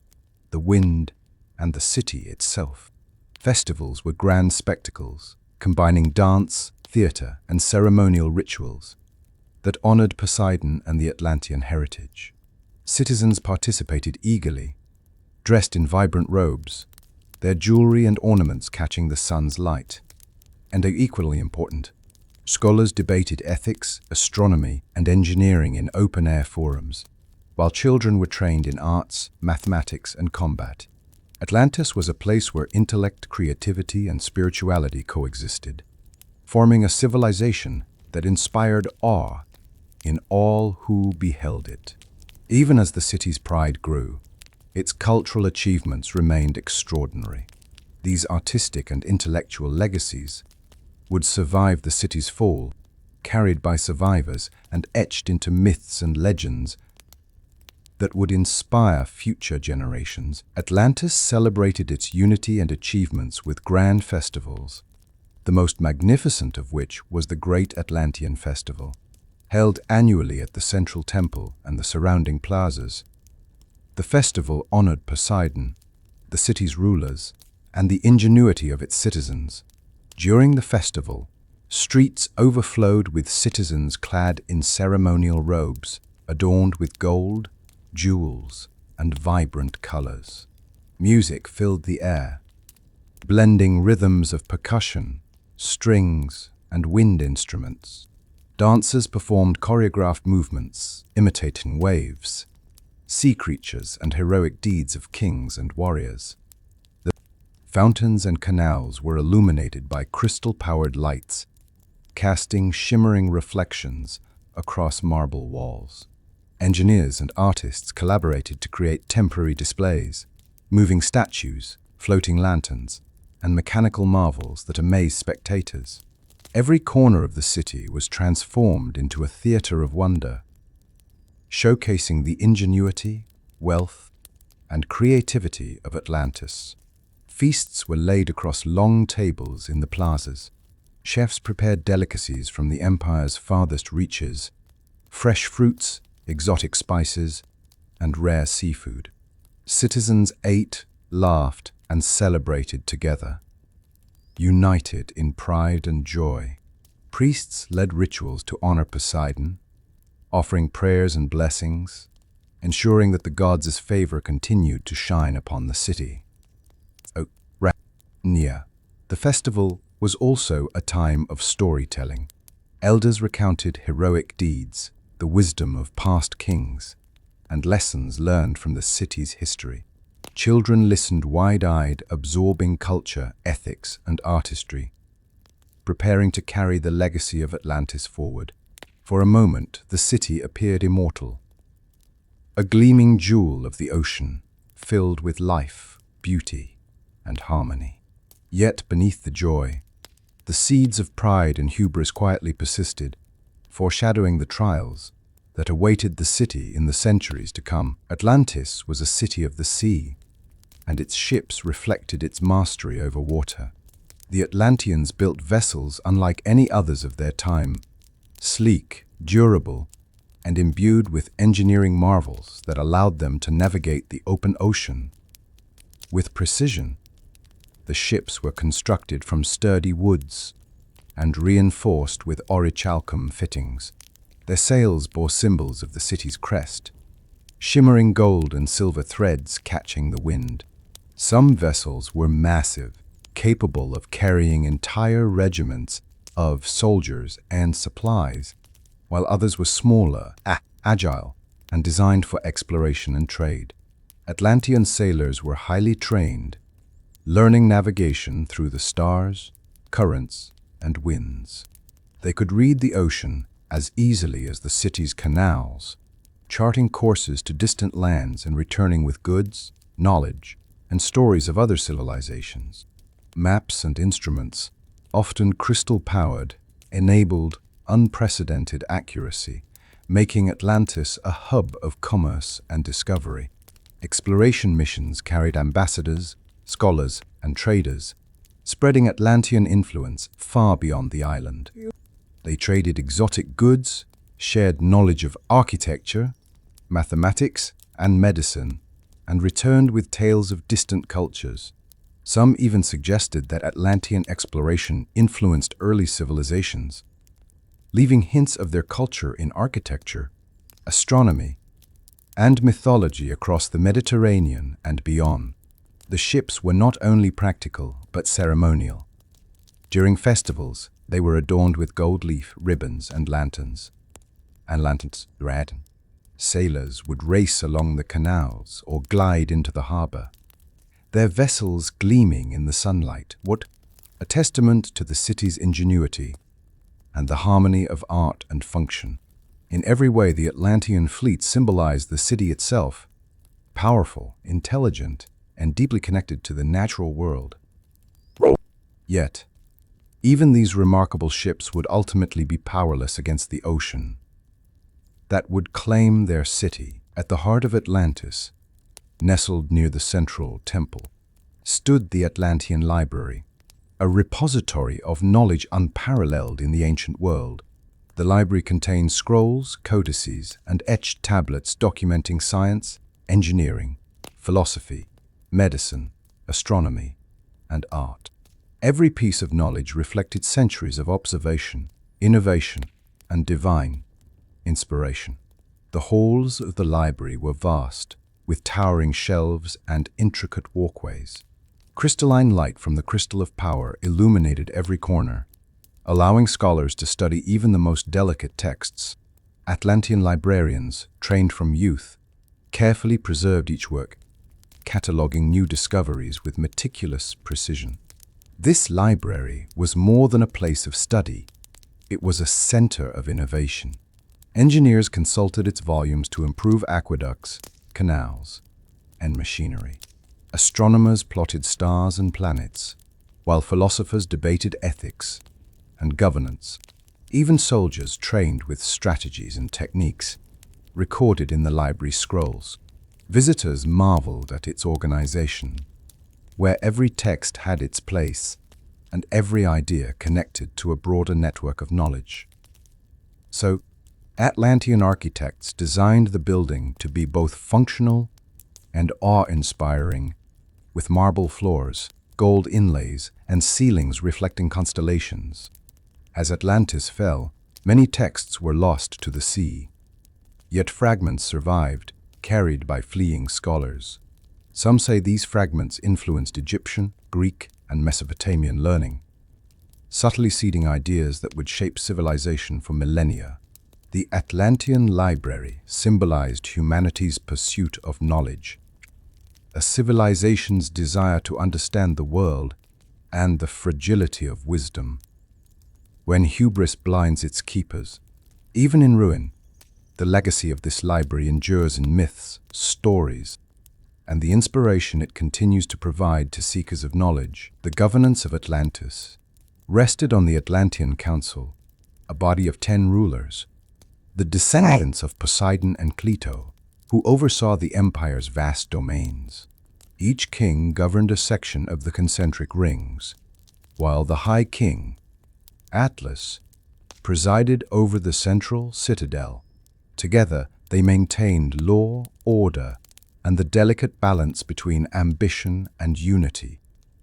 the wind, and the city itself. Festivals were grand spectacles, combining dance, theatre, and ceremonial rituals that honored Poseidon and the Atlantean heritage. Citizens participated eagerly, dressed in vibrant robes, their jewelry and ornaments catching the sun's light. And equally important, scholars debated ethics, astronomy, and engineering in open-air forums, while children were trained in arts, mathematics, and combat. Atlantis was a place where intellect, creativity, and spirituality coexisted, forming a civilization that inspired awe in all who beheld it. Even as the city's pride grew, its cultural achievements remained extraordinary. These artistic and intellectual legacies would survive the city's fall, carried by survivors and etched into myths and legends that would inspire future generations. Atlantis celebrated its unity and achievements with grand festivals, the most magnificent of which was the Great Atlantean Festival, held annually at the central temple and the surrounding plazas. The festival honored Poseidon, the city's rulers, and the ingenuity of its citizens. During the festival, streets overflowed with citizens clad in ceremonial robes, adorned with gold, jewels, and vibrant colors. Music filled the air, blending rhythms of percussion, strings, and wind instruments. Dancers performed choreographed movements, imitating waves, sea creatures, and heroic deeds of kings and warriors. The fountains and canals were illuminated by crystal-powered lights, casting shimmering reflections across marble walls. Engineers and artists collaborated to create temporary displays, moving statues, floating lanterns, and mechanical marvels that amazed spectators. Every corner of the city was transformed into a theater of wonder, showcasing the ingenuity, wealth, and creativity of Atlantis. Feasts were laid across long tables in the plazas. Chefs prepared delicacies from the empire's farthest reaches, fresh fruits, exotic spices, and rare seafood. Citizens ate, laughed, and celebrated together, united in pride and joy. Priests led rituals to honor Poseidon, offering prayers and blessings, ensuring that the gods' favor continued to shine upon the city. The festival was also a time of storytelling. Elders recounted heroic deeds, the wisdom of past kings, and lessons learned from the city's history. Children listened wide-eyed, absorbing culture, ethics, and artistry, preparing to carry the legacy of Atlantis forward. For a moment, the city appeared immortal, a gleaming jewel of the ocean, filled with life, beauty, and harmony. Yet beneath the joy, the seeds of pride and hubris quietly persisted, foreshadowing the trials that awaited the city in the centuries to come. Atlantis was a city of the sea, and its ships reflected its mastery over water. The Atlanteans built vessels unlike any others of their time, sleek, durable, and imbued with engineering marvels that allowed them to navigate the open ocean with precision. The ships were constructed from sturdy woods and reinforced with orichalcum fittings. Their sails bore symbols of the city's crest, shimmering gold and silver threads catching the wind. Some vessels were massive, capable of carrying entire regiments of soldiers and supplies, while others were smaller, agile, and designed for exploration and trade. Atlantean sailors were highly trained, learning navigation through the stars, currents, and winds. They could read the ocean as easily as the city's canals, charting courses to distant lands and returning with goods, knowledge, and stories of other civilizations. Maps and instruments, often crystal-powered, enabled unprecedented accuracy, making Atlantis a hub of commerce and discovery. Exploration missions carried ambassadors, scholars, and traders, spreading Atlantean influence far beyond the island. They traded exotic goods, shared knowledge of architecture, mathematics, and medicine, and returned with tales of distant cultures. Some even suggested that Atlantean exploration influenced early civilizations, leaving hints of their culture in architecture, astronomy, and mythology across the Mediterranean and beyond. The ships were not only practical but ceremonial. During festivals, they were adorned with gold leaf ribbons and lanterns. Sailors would race along the canals or glide into the harbor, their vessels gleaming in the sunlight, a testament to the city's ingenuity and the harmony of art and function. In every way, the Atlantean fleet symbolized the city itself, powerful, intelligent, and deeply connected to the natural world. Yet, even these remarkable ships would ultimately be powerless against the ocean that would claim their city. At the heart of Atlantis, nestled near the central temple, stood the Atlantean Library, a repository of knowledge unparalleled in the ancient world. The library contains scrolls, codices, and etched tablets documenting science, engineering, philosophy, medicine, astronomy, and art. Every piece of knowledge reflected centuries of observation, innovation, and divine inspiration. The halls of the library were vast, with towering shelves and intricate walkways. Crystalline light from the crystal of power illuminated every corner, allowing scholars to study even the most delicate texts. Atlantean librarians, trained from youth, carefully preserved each work, cataloging new discoveries with meticulous precision. This library was more than a place of study. It was a center of innovation. Engineers consulted its volumes to improve aqueducts, canals, and machinery. Astronomers plotted stars and planets, while philosophers debated ethics and governance. Even soldiers trained with strategies and techniques recorded in the library scrolls. Visitors marveled at its organization, where every text had its place and every idea connected to a broader network of knowledge. So, Atlantean architects designed the building to be both functional and awe-inspiring, with marble floors, gold inlays, and ceilings reflecting constellations. As Atlantis fell, many texts were lost to the sea, yet fragments survived, carried by fleeing scholars. Some say these fragments influenced Egyptian, Greek, and Mesopotamian learning, subtly seeding ideas that would shape civilization for millennia. The Atlantean Library symbolized humanity's pursuit of knowledge, a civilization's desire to understand the world, and the fragility of wisdom. When hubris blinds its keepers, even in ruin, the legacy of this library endures in myths, stories, and the inspiration it continues to provide to seekers of knowledge. The governance of Atlantis rested on the Atlantean Council, a body of 10 rulers, the descendants of Poseidon and Plato, who oversaw the empire's vast domains. Each king governed a section of the concentric rings, while the High King, Atlas, presided over the central citadel. Together, they maintained law, order, and the delicate balance between ambition and unity.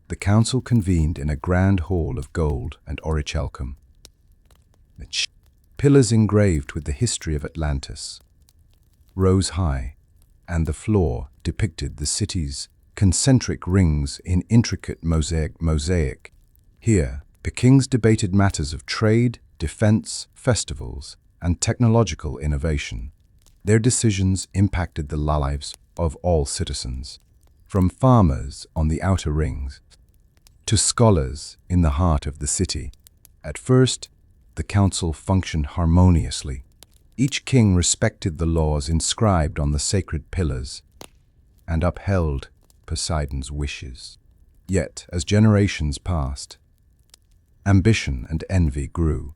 The council convened in a grand hall of gold and orichalcum. Pillars engraved with the history of Atlantis rose high, and the floor depicted the city's concentric rings in intricate mosaic. Here, the kings debated matters of trade, defense, festivals, and technological innovation. Their decisions impacted the lives of all citizens, from farmers on the outer rings to scholars in the heart of the city. At first, the council functioned harmoniously. Each king respected the laws inscribed on the sacred pillars and upheld Poseidon's wishes. Yet, as generations passed, ambition and envy grew.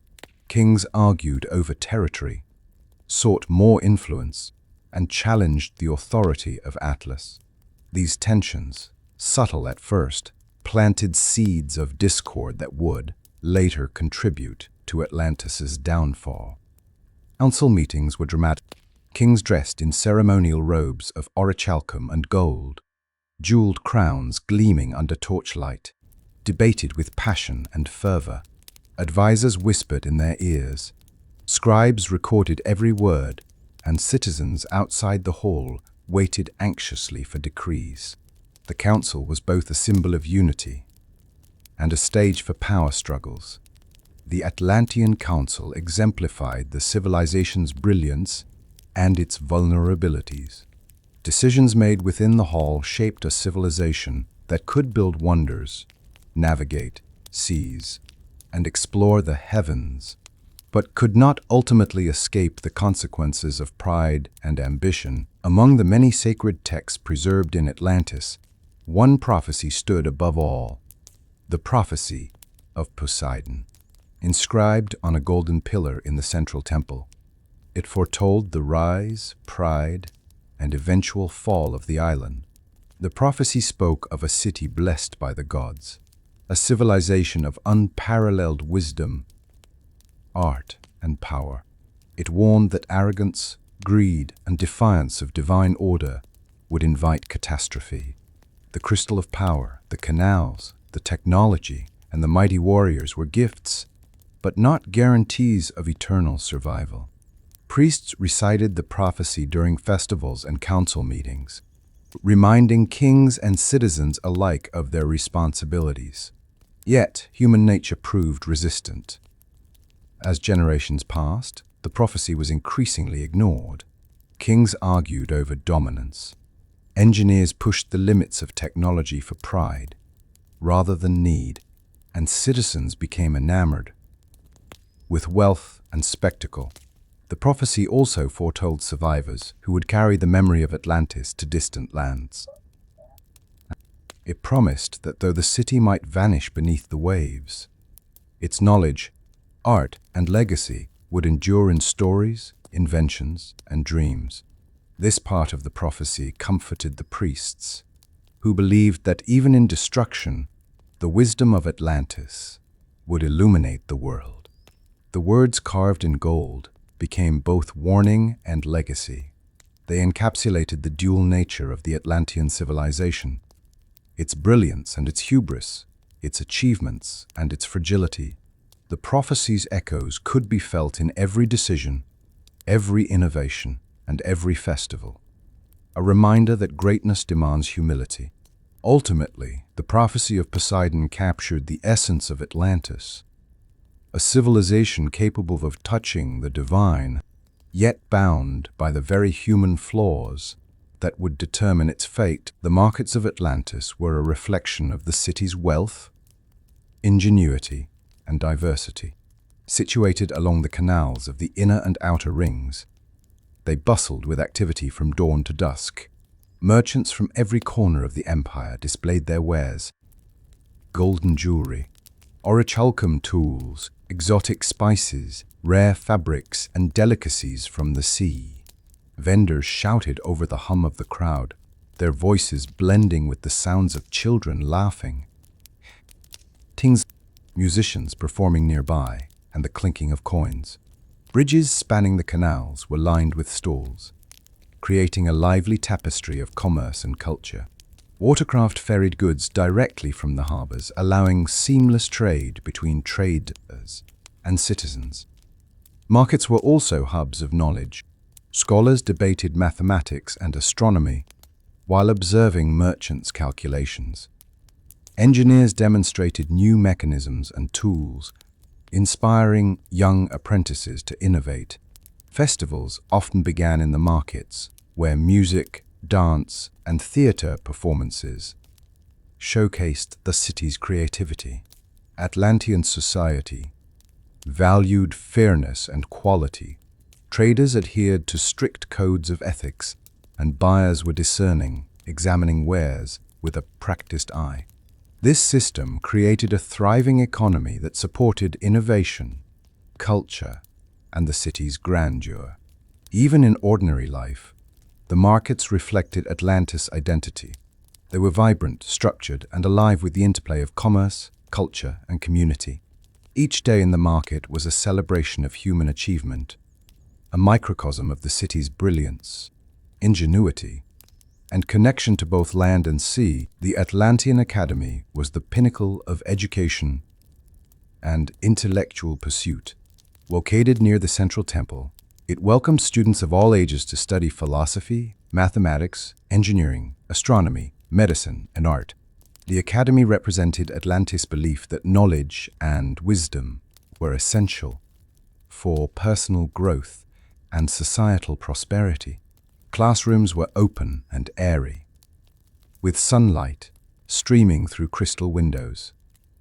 Kings argued over territory, sought more influence, and challenged the authority of Atlas. These tensions, subtle at first, planted seeds of discord that would later contribute to Atlantis's downfall. Council meetings were dramatic. Kings dressed in ceremonial robes of orichalcum and gold, jeweled crowns gleaming under torchlight, debated with passion and fervor. Advisors whispered in their ears. Scribes recorded every word, and citizens outside the hall waited anxiously for decrees. The council was both a symbol of unity and a stage for power struggles. The Atlantean Council exemplified the civilization's brilliance and its vulnerabilities. Decisions made within the hall shaped a civilization that could build wonders, navigate seas, and explore the heavens, but could not ultimately escape the consequences of pride and ambition. Among the many sacred texts preserved in Atlantis, one prophecy stood above all: the prophecy of Poseidon. Inscribed on a golden pillar in the central temple, it foretold the rise, pride, and eventual fall of the island. The prophecy spoke of a city blessed by the gods, a civilization of unparalleled wisdom, art, and power. It warned that arrogance, greed, and defiance of divine order would invite catastrophe. The crystal of power, the canals, the technology, and the mighty warriors were gifts, but not guarantees of eternal survival. Priests recited the prophecy during festivals and council meetings, reminding kings and citizens alike of their responsibilities. Yet, human nature proved resistant. As generations passed, the prophecy was increasingly ignored. Kings argued over dominance. Engineers pushed the limits of technology for pride rather than need, and citizens became enamored with wealth and spectacle. The prophecy also foretold survivors who would carry the memory of Atlantis to distant lands. It promised that though the city might vanish beneath the waves, its knowledge, art, and legacy would endure in stories, inventions, and dreams. This part of the prophecy comforted the priests, who believed that even in destruction, the wisdom of Atlantis would illuminate the world. The words carved in gold became both warning and legacy. They encapsulated the dual nature of the Atlantean civilization, its brilliance and its hubris, its achievements and its fragility. The prophecy's echoes could be felt in every decision, every innovation, and every festival. A reminder that greatness demands humility. Ultimately, the prophecy of Poseidon captured the essence of Atlantis, a civilization capable of touching the divine, yet bound by the very human flaws that would determine its fate. The markets of Atlantis were a reflection of the city's wealth, ingenuity, and diversity. Situated along the canals of the inner and outer rings, they bustled with activity from dawn to dusk. Merchants from every corner of the empire displayed their wares: golden jewelry, orichalcum tools, exotic spices, rare fabrics, and delicacies from the sea. Vendors shouted over the hum of the crowd, their voices blending with the sounds of children laughing. Musicians performing nearby, and the clinking of coins. Bridges spanning the canals were lined with stalls, creating a lively tapestry of commerce and culture. Watercraft ferried goods directly from the harbors, allowing seamless trade between traders and citizens. Markets were also hubs of knowledge. Scholars debated mathematics and astronomy while observing merchants' calculations. Engineers demonstrated new mechanisms and tools, inspiring young apprentices to innovate. Festivals often began in the markets, where music, dance, and theater performances showcased the city's creativity. Atlantean society valued fairness and quality. Traders adhered to strict codes of ethics, and buyers were discerning, examining wares with a practiced eye. This system created a thriving economy that supported innovation, culture, and the city's grandeur. Even in ordinary life, the markets reflected Atlantis' identity. They were vibrant, structured, and alive with the interplay of commerce, culture, and community. Each day in the market was a celebration of human achievement, a microcosm of the city's brilliance, ingenuity, and connection to both land and sea. The Atlantean Academy was the pinnacle of education and intellectual pursuit. Located near the central temple, it welcomed students of all ages to study philosophy, mathematics, engineering, astronomy, medicine, and art. The academy represented Atlantis' belief that knowledge and wisdom were essential for personal growth and societal prosperity. Classrooms were open and airy, with sunlight streaming through crystal windows.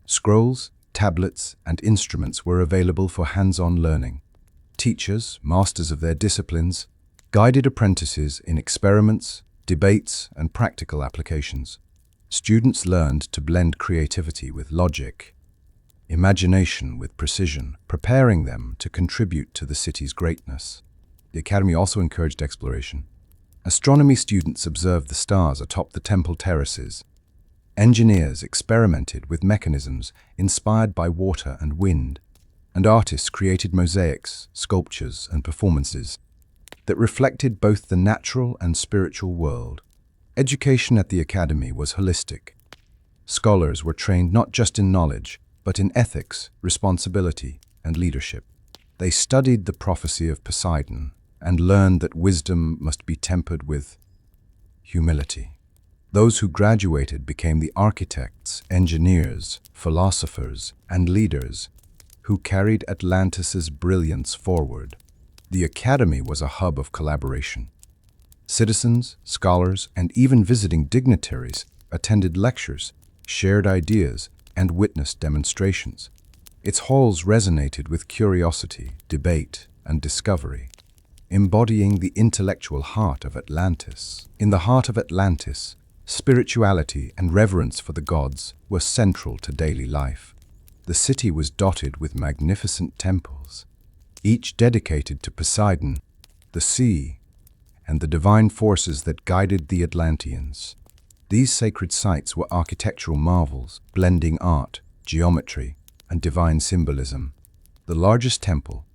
Scrolls, tablets, and instruments were available for hands-on learning. Teachers, masters of their disciplines, guided apprentices in experiments, debates, and practical applications. Students learned to blend creativity with logic, imagination with precision, preparing them to contribute to the city's greatness. The academy also encouraged exploration. Astronomy students observed the stars atop the temple terraces. Engineers experimented with mechanisms inspired by water and wind, and artists created mosaics, sculptures, and performances that reflected both the natural and spiritual world. Education at the academy was holistic. Scholars were trained not just in knowledge, but in ethics, responsibility, and leadership. They studied the prophecy of Poseidon and learned that wisdom must be tempered with humility. Those who graduated became the architects, engineers, philosophers, and leaders who carried Atlantis' brilliance forward. The academy was a hub of collaboration. Citizens, scholars, and even visiting dignitaries attended lectures, shared ideas, and witnessed demonstrations. Its halls resonated with curiosity, debate, and discovery, embodying the intellectual heart of Atlantis. In the heart of Atlantis, spirituality and reverence for the gods were central to daily life. The city was dotted with magnificent temples, each dedicated to Poseidon, the sea, and the divine forces that guided the Atlanteans. These sacred sites were architectural marvels, blending art, geometry, and divine symbolism. The largest temple,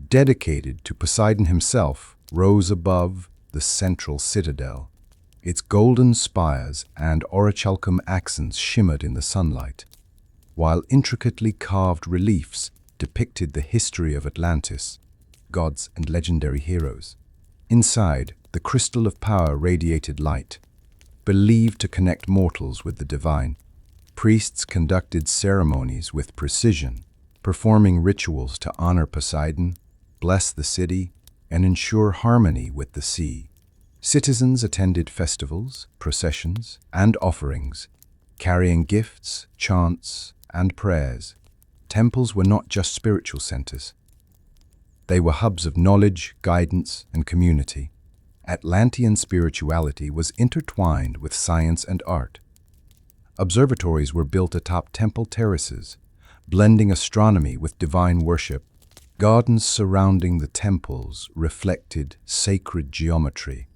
dedicated to Poseidon himself, rose above the central citadel. Its golden spires and orichalcum accents shimmered in the sunlight, while intricately carved reliefs depicted the history of Atlantis, gods and legendary heroes. Inside, the crystal of power radiated light, believed to connect mortals with the divine. Priests conducted ceremonies with precision, performing rituals to honor Poseidon, bless the city, and ensure harmony with the sea. Citizens attended festivals, processions, and offerings, carrying gifts, chants, and prayers. Temples were not just spiritual centers. They were hubs of knowledge, guidance, and community. Atlantean spirituality was intertwined with science and art. Observatories were built atop temple terraces, blending astronomy with divine worship. Gardens surrounding the temples reflected sacred geometry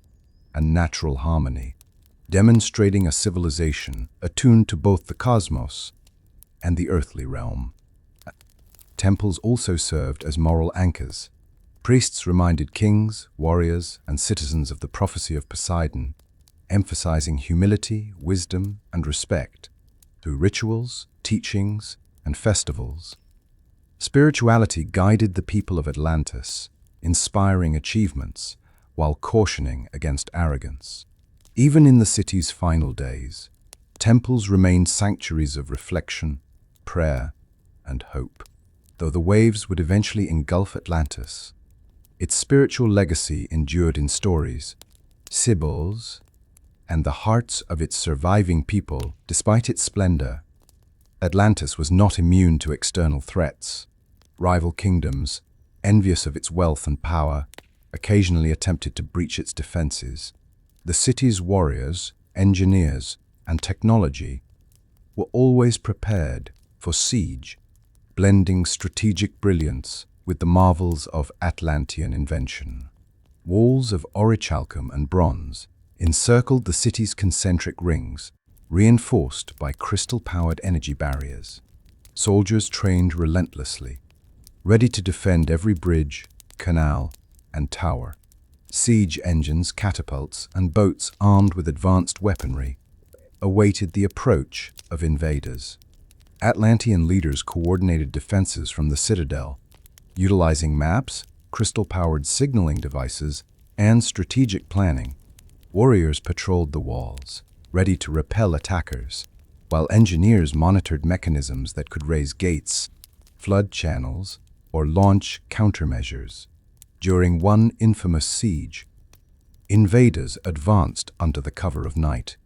and natural harmony, demonstrating a civilization attuned to both the cosmos and the earthly realm. Temples also served as moral anchors. Priests reminded kings, warriors, and citizens of the prophecy of Poseidon, emphasizing humility, wisdom, and respect through rituals, teachings, and festivals. Spirituality guided the people of Atlantis, inspiring achievements while cautioning against arrogance. Even in the city's final days, temples remained sanctuaries of reflection, prayer, and hope. Though the waves would eventually engulf Atlantis, its spiritual legacy endured in stories, symbols, and the hearts of its surviving people. Despite its splendor, Atlantis was not immune to external threats. Rival kingdoms, envious of its wealth and power, occasionally attempted to breach its defenses. The city's warriors, engineers, and technology were always prepared for siege, blending strategic brilliance with the marvels of Atlantean invention. Walls of orichalcum and bronze encircled the city's concentric rings, reinforced by crystal-powered energy barriers. Soldiers trained relentlessly, ready to defend every bridge, canal, and tower. Siege engines, catapults, and boats armed with advanced weaponry awaited the approach of invaders. Atlantean leaders coordinated defenses from the citadel, utilizing maps, crystal-powered signaling devices, and strategic planning. Warriors patrolled the walls, ready to repel attackers, while engineers monitored mechanisms that could raise gates, flood channels, or launch countermeasures. During one infamous siege, invaders advanced under the cover of night.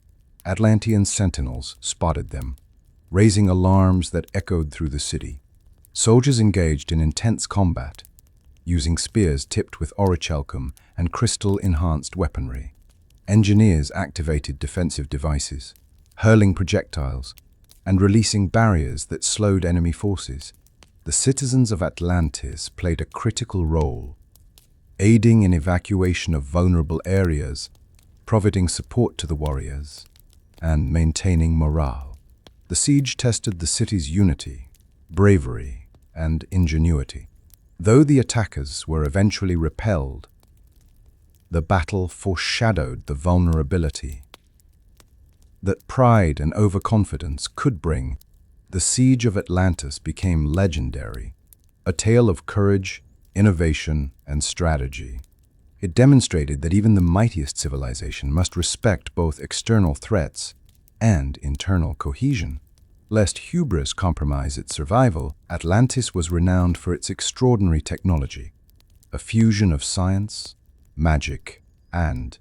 Atlantean sentinels spotted them, raising alarms that echoed through the city. Soldiers engaged in intense combat, using spears tipped with orichalcum and crystal-enhanced weaponry. Engineers activated defensive devices, hurling projectiles and releasing barriers that slowed enemy forces. The citizens of Atlantis played a critical role, aiding in evacuation of vulnerable areas, providing support to the warriors, and maintaining morale. The siege tested the city's unity, bravery, and ingenuity. Though the attackers were eventually repelled, the battle foreshadowed the vulnerability that pride and overconfidence could bring. The siege of Atlantis became legendary, a tale of courage, innovation, and strategy. It demonstrated that even the mightiest civilization must respect both external threats and internal cohesion. Lest hubris compromise its survival, Atlantis was renowned for its extraordinary technology, a fusion of science, magic, and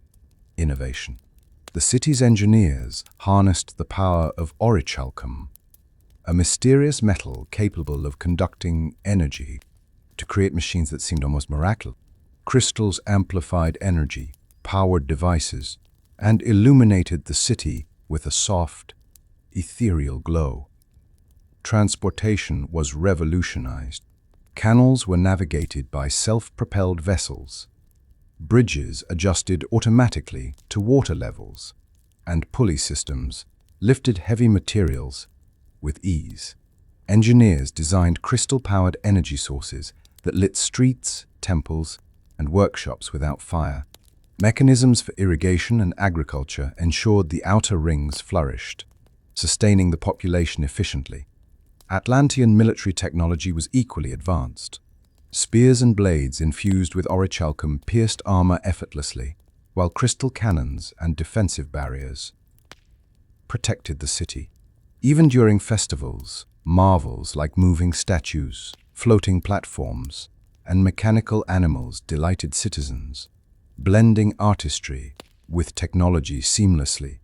innovation. The city's engineers harnessed the power of orichalcum, a mysterious metal capable of conducting energy, to create machines that seemed almost miraculous. Crystals amplified energy, powered devices, and illuminated the city with a soft, ethereal glow. Transportation was revolutionized. Canals were navigated by self-propelled vessels. Bridges adjusted automatically to water levels, and pulley systems lifted heavy materials with ease. Engineers designed crystal-powered energy sources that lit streets, temples, and workshops without fire. Mechanisms for irrigation and agriculture ensured the outer rings flourished, sustaining the population efficiently. Atlantean military technology was equally advanced. Spears and blades infused with orichalcum pierced armor effortlessly, while crystal cannons and defensive barriers protected the city. Even during festivals, marvels like moving statues, floating platforms, and mechanical animals delighted citizens, blending artistry with technology seamlessly.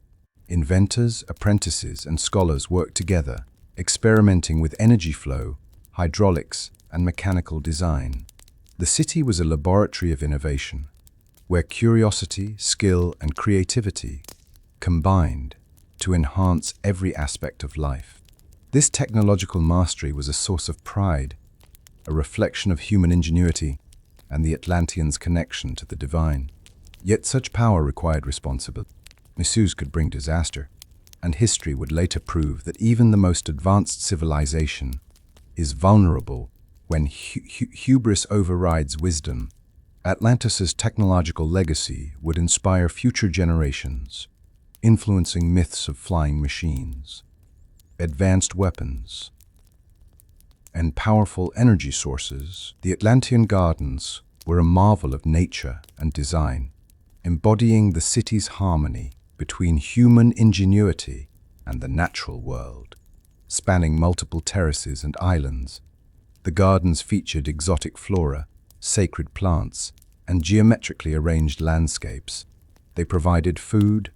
Inventors, apprentices, and scholars worked together, experimenting with energy flow, hydraulics, and mechanical design. The city was a laboratory of innovation, where curiosity, skill, and creativity combined to enhance every aspect of life. This technological mastery was a source of pride, a reflection of human ingenuity and the Atlanteans' connection to the divine. Yet such power required responsibility. Misuse could bring disaster, and history would later prove that even the most advanced civilization is vulnerable when hubris overrides wisdom. Atlantis' technological legacy would inspire future generations, influencing myths of flying machines, advanced weapons, and powerful energy sources. The Atlantean gardens were a marvel of nature and design, embodying the city's harmony between human ingenuity and the natural world. Spanning multiple terraces and islands, the gardens featured exotic flora, sacred plants, and geometrically arranged landscapes. They provided food,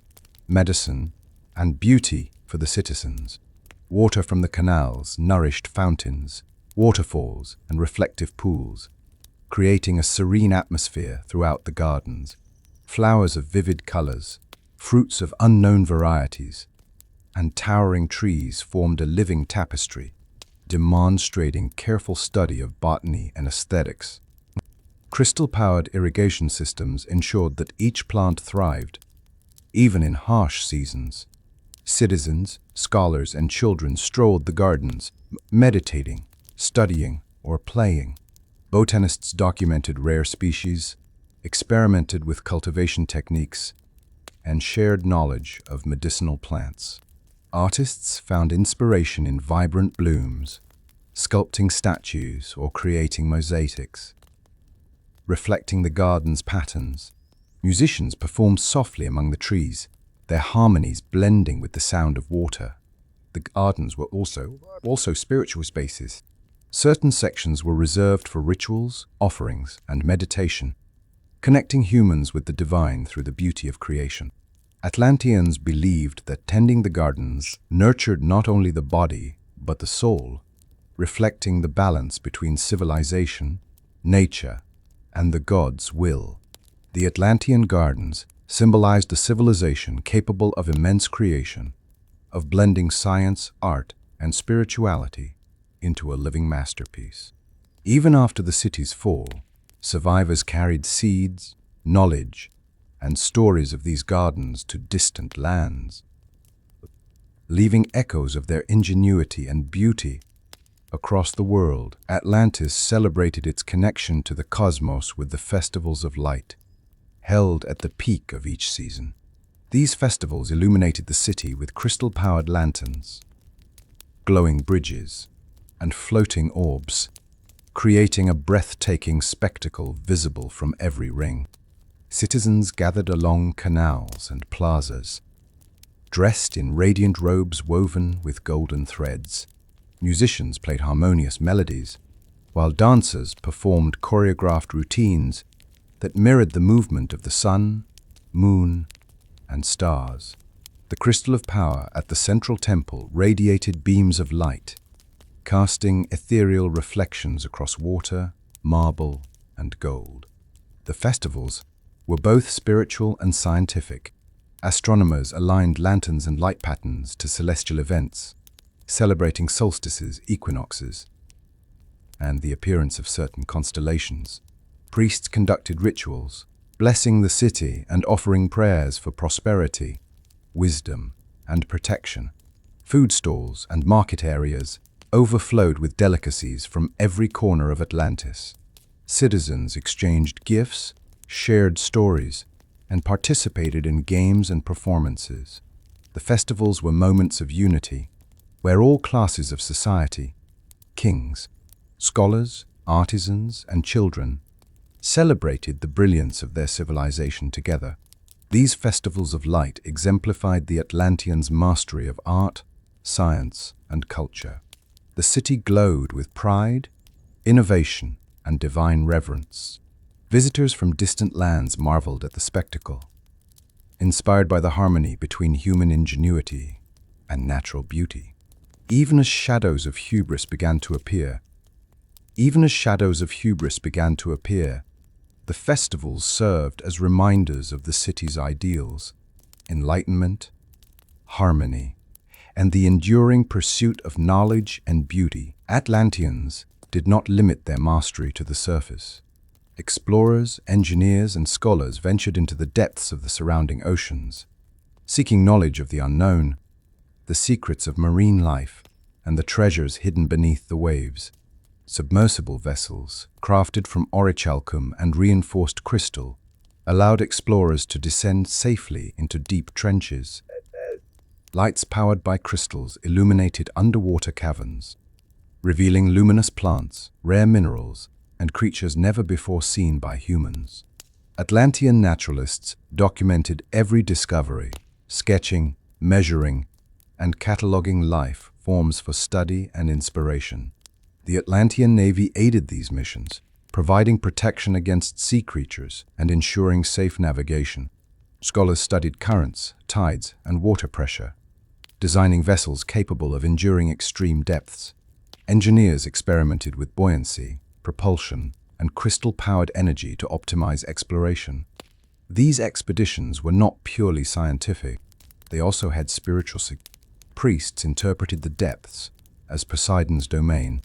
medicine, and beauty for the citizens. Water from the canals nourished fountains, waterfalls, and reflective pools, creating a serene atmosphere throughout the gardens. Flowers of vivid colors, fruits of unknown varieties, and towering trees formed a living tapestry, demonstrating careful study of botany and aesthetics. Crystal-powered irrigation systems ensured that each plant thrived, even in harsh seasons. Citizens, scholars, and children strolled the gardens, meditating, studying, or playing. Botanists documented rare species, experimented with cultivation techniques, and shared knowledge of medicinal plants. Artists found inspiration in vibrant blooms, sculpting statues or creating mosaics, reflecting the garden's patterns. Musicians performed softly among the trees, their harmonies blending with the sound of water. The gardens were also spiritual spaces. Certain sections were reserved for rituals, offerings, and meditation, connecting humans with the divine through the beauty of creation. Atlanteans believed that tending the gardens nurtured not only the body, but the soul, reflecting the balance between civilization, nature, and the god's will. The Atlantean gardens symbolized a civilization capable of immense creation, of blending science, art, and spirituality into a living masterpiece. Even after the city's fall, survivors carried seeds, knowledge, and stories of these gardens to distant lands, leaving echoes of their ingenuity and beauty across the world. Atlantis celebrated its connection to the cosmos with the festivals of light, held at the peak of each season. These festivals illuminated the city with crystal-powered lanterns, glowing bridges, and floating orbs, creating a breathtaking spectacle visible from every ring. Citizens gathered along canals and plazas, dressed in radiant robes woven with golden threads. Musicians played harmonious melodies, while dancers performed choreographed routines that mirrored the movement of the sun, moon, and stars. The crystal of power at the central temple radiated beams of light, casting ethereal reflections across water, marble, and gold. The festivals were both spiritual and scientific. Astronomers aligned lanterns and light patterns to celestial events, celebrating solstices, equinoxes, and the appearance of certain constellations. Priests conducted rituals, blessing the city and offering prayers for prosperity, wisdom, and protection. Food stalls and market areas overflowed with delicacies from every corner of Atlantis. Citizens exchanged gifts, shared stories, and participated in games and performances. The festivals were moments of unity, where all classes of society, kings, scholars, artisans, and children, celebrated the brilliance of their civilization together. These festivals of light exemplified the Atlanteans' mastery of art, science, and culture. The city glowed with pride, innovation, and divine reverence. Visitors from distant lands marveled at the spectacle, inspired by the harmony between human ingenuity and natural beauty. Even as shadows of hubris began to appear, the festivals served as reminders of the city's ideals: enlightenment, harmony, and the enduring pursuit of knowledge and beauty. Atlanteans did not limit their mastery to the surface. Explorers, engineers, and scholars ventured into the depths of the surrounding oceans, seeking knowledge of the unknown, the secrets of marine life, and the treasures hidden beneath the waves. Submersible vessels, crafted from orichalcum and reinforced crystal, allowed explorers to descend safely into deep trenches. Lights powered by crystals illuminated underwater caverns, revealing luminous plants, rare minerals, and creatures never before seen by humans. Atlantean naturalists documented every discovery, sketching, measuring, and cataloging life forms for study and inspiration. The Atlantean Navy aided these missions, providing protection against sea creatures and ensuring safe navigation. Scholars studied currents, tides, and water pressure, designing vessels capable of enduring extreme depths. Engineers experimented with buoyancy, propulsion, and crystal-powered energy to optimize exploration. These expeditions were not purely scientific. They also had spiritual significance. Priests interpreted the depths as Poseidon's domain,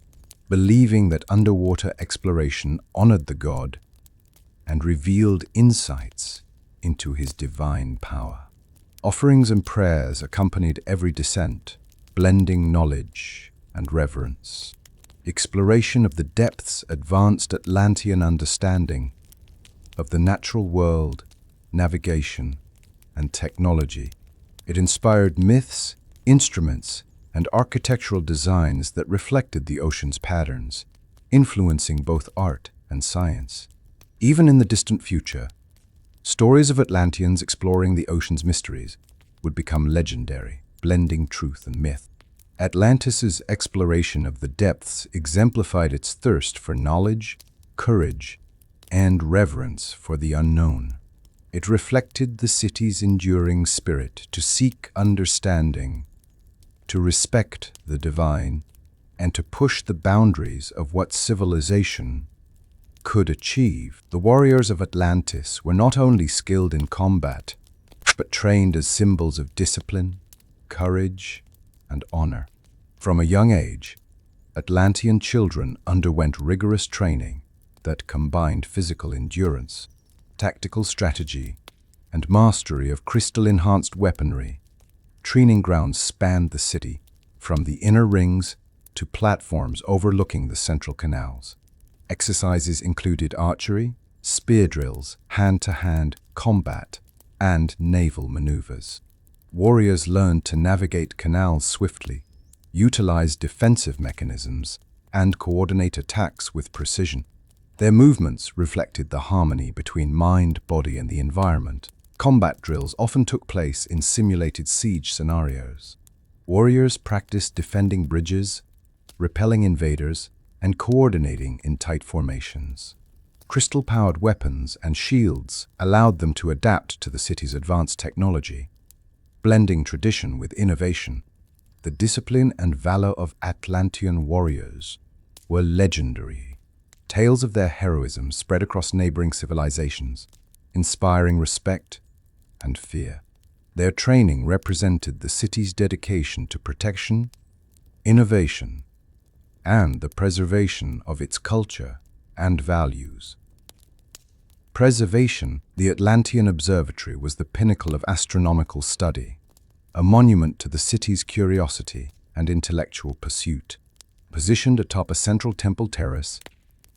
believing that underwater exploration honored the god and revealed insights into his divine power. Offerings and prayers accompanied every descent, blending knowledge and reverence. Exploration of the depths advanced Atlantean understanding of the natural world, navigation, and technology. It inspired myths, instruments, and architectural designs that reflected the ocean's patterns, influencing both art and science. Even in the distant future, stories of Atlanteans exploring the ocean's mysteries would become legendary, blending truth and myth. Atlantis's exploration of the depths exemplified its thirst for knowledge, courage, and reverence for the unknown. It reflected the city's enduring spirit to seek understanding, to respect the divine, and to push the boundaries of what civilization could achieve. The warriors of Atlantis were not only skilled in combat, but trained as symbols of discipline, courage, and honor. From a young age, Atlantean children underwent rigorous training that combined physical endurance, tactical strategy, and mastery of crystal-enhanced weaponry. Training grounds spanned the city, from the inner rings to platforms overlooking the central canals. Exercises included archery, spear drills, hand-to-hand combat, and naval maneuvers. Warriors learned to navigate canals swiftly, utilize defensive mechanisms, and coordinate attacks with precision. Their movements reflected the harmony between mind, body, and the environment. Combat drills often took place in simulated siege scenarios. Warriors practiced defending bridges, repelling invaders, and coordinating in tight formations. Crystal-powered weapons and shields allowed them to adapt to the city's advanced technology, blending tradition with innovation. The discipline and valor of Atlantean warriors were legendary. Tales of their heroism spread across neighboring civilizations, inspiring respect and fear. Their training represented the city's dedication to protection, innovation, and the preservation of its culture and values. Preservation, the Atlantean Observatory was the pinnacle of astronomical study, a monument to the city's curiosity and intellectual pursuit. Positioned atop a central temple terrace,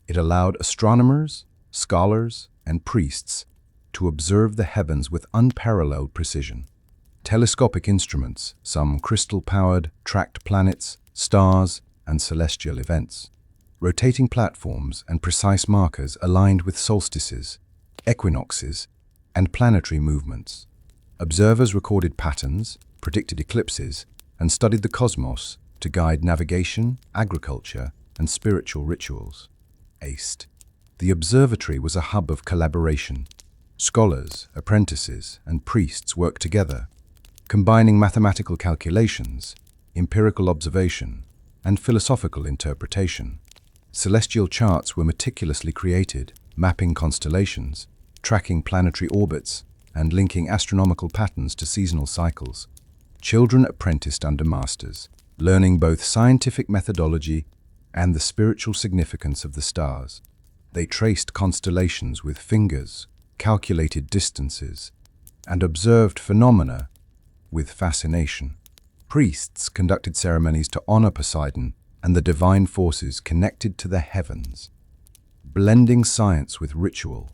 it allowed astronomers, scholars, and priests to observe the heavens with unparalleled precision. Telescopic instruments, some crystal-powered, tracked planets, stars, and celestial events. Rotating platforms and precise markers aligned with solstices, equinoxes, and planetary movements. Observers recorded patterns, predicted eclipses, and studied the cosmos to guide navigation, agriculture, and spiritual rituals. Aced. The observatory was a hub of collaboration. Scholars, apprentices, and priests worked together, combining mathematical calculations, empirical observation, and philosophical interpretation. Celestial charts were meticulously created, mapping constellations, tracking planetary orbits, and linking astronomical patterns to seasonal cycles. Children apprenticed under masters, learning both scientific methodology and the spiritual significance of the stars. They traced constellations with fingers, calculated distances, and observed phenomena with fascination. Priests conducted ceremonies to honor Poseidon and the divine forces connected to the heavens, blending science with ritual.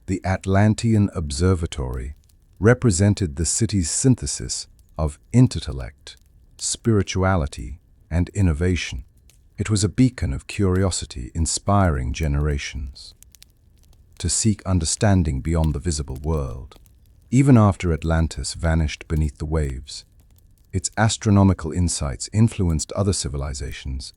The Atlantean Observatory represented the city's synthesis of intellect, spirituality, and innovation. It was a beacon of curiosity inspiring generations to seek understanding beyond the visible world. Even after Atlantis vanished beneath the waves, its astronomical insights influenced other civilizations,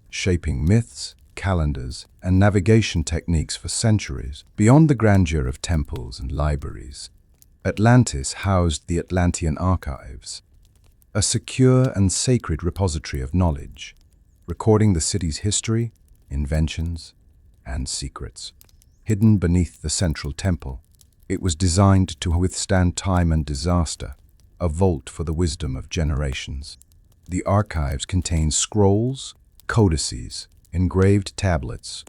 shaping myths, calendars, and navigation techniques for centuries. Beyond the grandeur of temples and libraries, Atlantis housed the Atlantean Archives, a secure and sacred repository of knowledge, recording the city's history, inventions, and secrets. Hidden beneath the central temple, it was designed to withstand time and disaster, a vault for the wisdom of generations. The archives contain scrolls, codices, engraved tablets,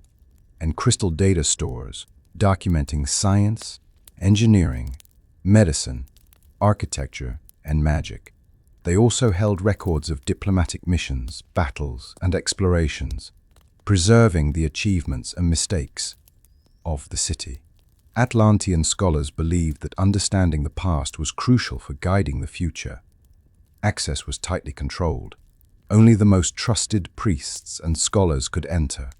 and crystal data stores documenting science, engineering, medicine, architecture, and magic. They also held records of diplomatic missions, battles, and explorations, preserving the achievements and mistakes of the city. Atlantean scholars believed that understanding the past was crucial for guiding the future. Access was tightly controlled. Only the most trusted priests and scholars could enter,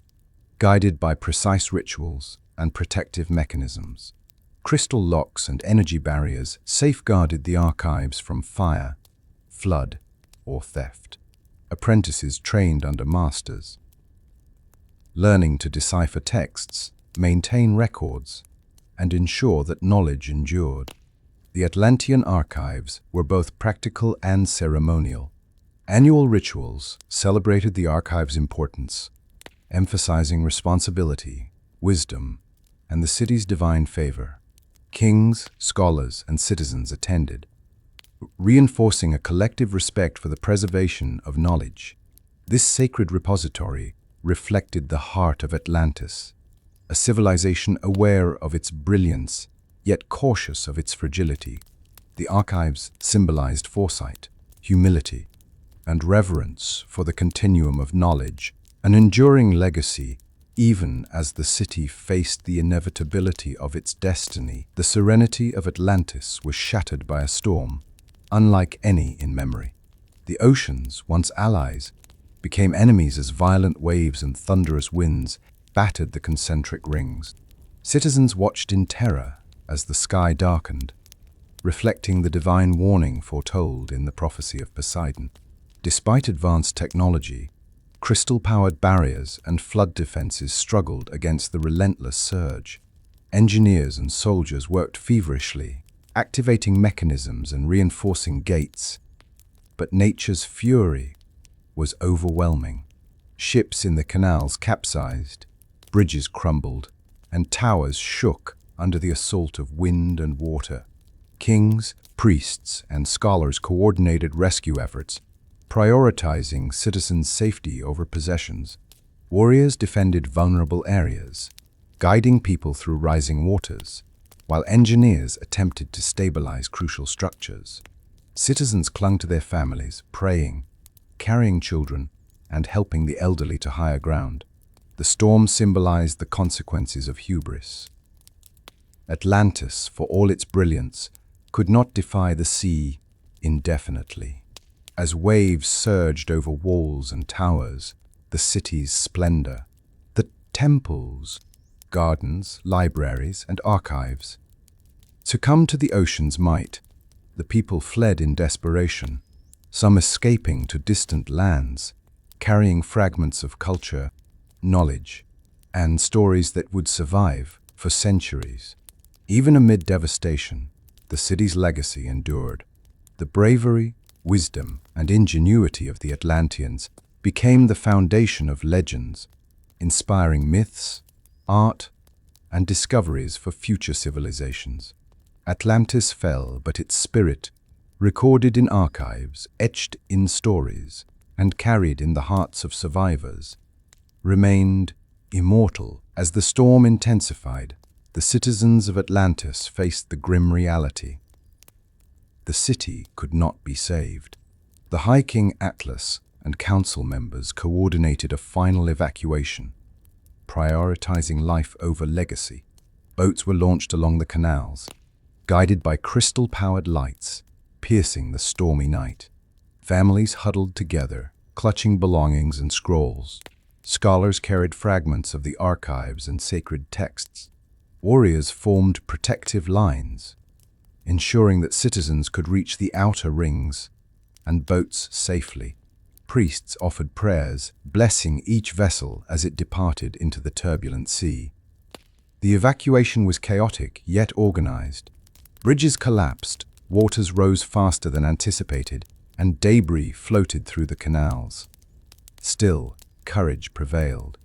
guided by precise rituals and protective mechanisms. Crystal locks and energy barriers safeguarded the archives from fire, flood, or theft. Apprentices trained under masters, learning to decipher texts, maintain records, and ensure that knowledge endured. The Atlantean archives were both practical and ceremonial. Annual rituals celebrated the archive's importance, emphasizing responsibility, wisdom, and the city's divine favor. Kings, scholars, and citizens attended, reinforcing a collective respect for the preservation of knowledge. This sacred repository reflected the heart of Atlantis, a civilization aware of its brilliance, yet cautious of its fragility. The archives symbolized foresight, humility, and reverence for the continuum of knowledge, an enduring legacy. Even as the city faced the inevitability of its destiny, the serenity of Atlantis was shattered by a storm, unlike any in memory. The oceans, once allies, became enemies as violent waves and thunderous winds battered the concentric rings. Citizens watched in terror as the sky darkened, reflecting the divine warning foretold in the prophecy of Poseidon. Despite advanced technology, crystal-powered barriers and flood defenses struggled against the relentless surge. Engineers and soldiers worked feverishly, activating mechanisms and reinforcing gates. But nature's fury was overwhelming. Ships in the canals capsized, bridges crumbled, and towers shook under the assault of wind and water. Kings, priests, and scholars coordinated rescue efforts, prioritizing citizens' safety over possessions. Warriors defended vulnerable areas, guiding people through rising waters, while engineers attempted to stabilize crucial structures. Citizens clung to their families, praying, carrying children, and helping the elderly to higher ground. The storm symbolized the consequences of hubris. Atlantis, for all its brilliance, could not defy the sea indefinitely. As waves surged over walls and towers, the city's splendor, the temples, gardens, libraries, and archives, succumbed to the ocean's might. The people fled in desperation, some escaping to distant lands, carrying fragments of culture, knowledge, and stories that would survive for centuries. Even amid devastation, the city's legacy endured. The bravery, wisdom, and ingenuity of the Atlanteans became the foundation of legends, inspiring myths, art, and discoveries for future civilizations. Atlantis fell, but its spirit, recorded in archives, etched in stories, and carried in the hearts of survivors, remained immortal. As the storm intensified, the citizens of Atlantis faced the grim reality. The city could not be saved. The High King Atlas and council members coordinated a final evacuation, prioritizing life over legacy. Boats were launched along the canals, guided by crystal-powered lights, piercing the stormy night. Families huddled together, clutching belongings and scrolls. Scholars carried fragments of the archives and sacred texts. Warriors formed protective lines, ensuring that citizens could reach the outer rings and boats safely. Priests offered prayers, blessing each vessel as it departed into the turbulent sea. The evacuation was chaotic, yet organized. Bridges collapsed, waters rose faster than anticipated, and debris floated through the canals. Still, courage prevailed.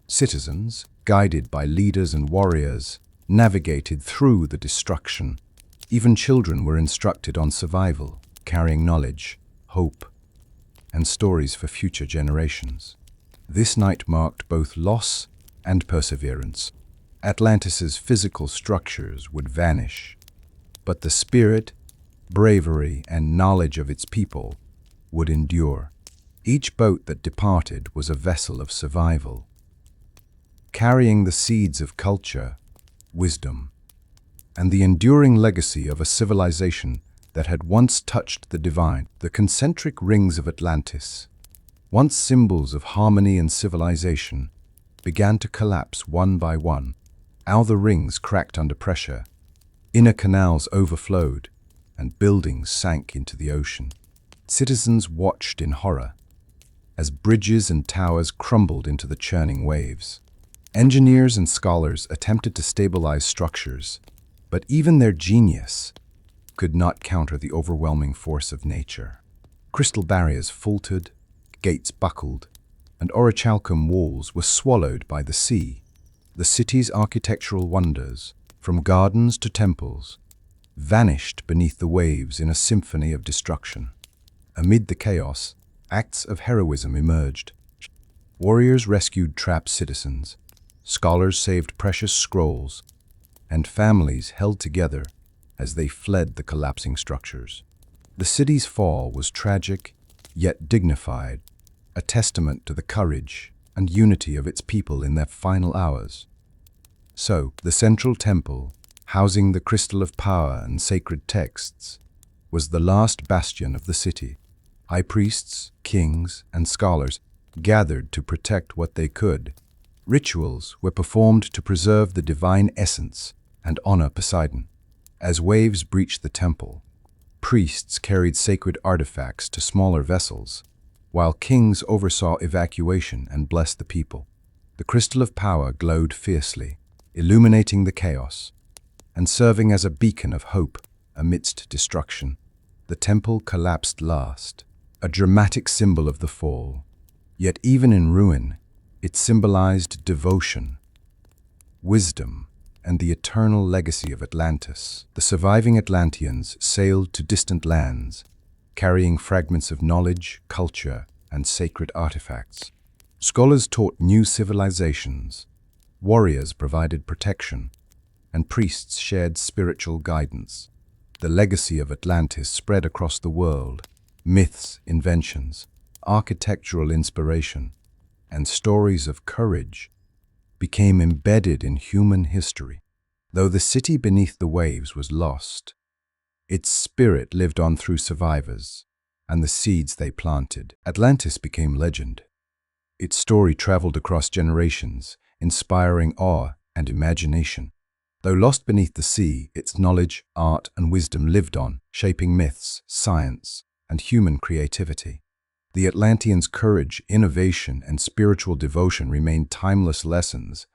Citizens, guided by leaders and warriors, navigated through the destruction. Even children were instructed on survival, carrying knowledge, hope, and stories for future generations. This night marked both loss and perseverance. Atlantis's physical structures would vanish, but the spirit bravery, and knowledge of its people would endure. Each boat that departed was a vessel of survival, carrying the seeds of culture, wisdom, and the enduring legacy of a civilization that had once touched the divine. The concentric rings of Atlantis, once symbols of harmony and civilization, began to collapse one by one. Outer rings cracked under pressure, inner canals overflowed, and buildings sank into the ocean. Citizens watched in horror as bridges and towers crumbled into the churning waves. Engineers and scholars attempted to stabilize structures, but even their genius could not counter the overwhelming force of nature. Crystal barriers faltered, gates buckled, and orichalcum walls were swallowed by the sea. The city's architectural wonders, from gardens to temples, vanished beneath the waves in a symphony of destruction. Amid the chaos, acts of heroism emerged. Warriors rescued trapped citizens, scholars saved precious scrolls, and families held together as they fled the collapsing structures. The city's fall was tragic, yet dignified, a testament to the courage and unity of its people in their final hours. So, the central temple, housing the crystal of power and sacred texts, was the last bastion of the city. High priests, kings, and scholars gathered to protect what they could. Rituals were performed to preserve the divine essence and honor Poseidon. As waves breached the temple, priests carried sacred artifacts to smaller vessels, while kings oversaw evacuation and blessed the people. The crystal of power glowed fiercely, illuminating the chaos and serving as a beacon of hope amidst destruction. The temple collapsed last, a dramatic symbol of the fall. Yet even in ruin, it symbolized devotion, wisdom, and the eternal legacy of Atlantis. The surviving Atlanteans sailed to distant lands, carrying fragments of knowledge, culture, and sacred artifacts. Scholars taught new civilizations, warriors provided protection, and priests shared spiritual guidance. The legacy of Atlantis spread across the world. Myths, inventions, architectural inspiration, and stories of courage became embedded in human history. Though the city beneath the waves was lost, its spirit lived on through survivors and the seeds they planted. Atlantis became legend. Its story traveled across generations, inspiring awe and imagination. Though lost beneath the sea, its knowledge, art, and wisdom lived on, shaping myths, science, and human creativity. The Atlanteans' courage, innovation, and spiritual devotion remained timeless lessons.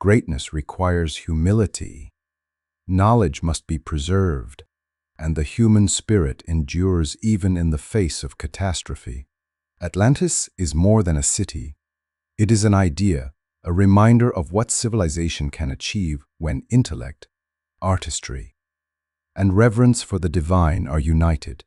Greatness requires humility. Knowledge must be preserved, and the human spirit endures even in the face of catastrophe. Atlantis is more than a city. It is an idea, a reminder of what civilization can achieve when intellect, artistry, and reverence for the divine are united.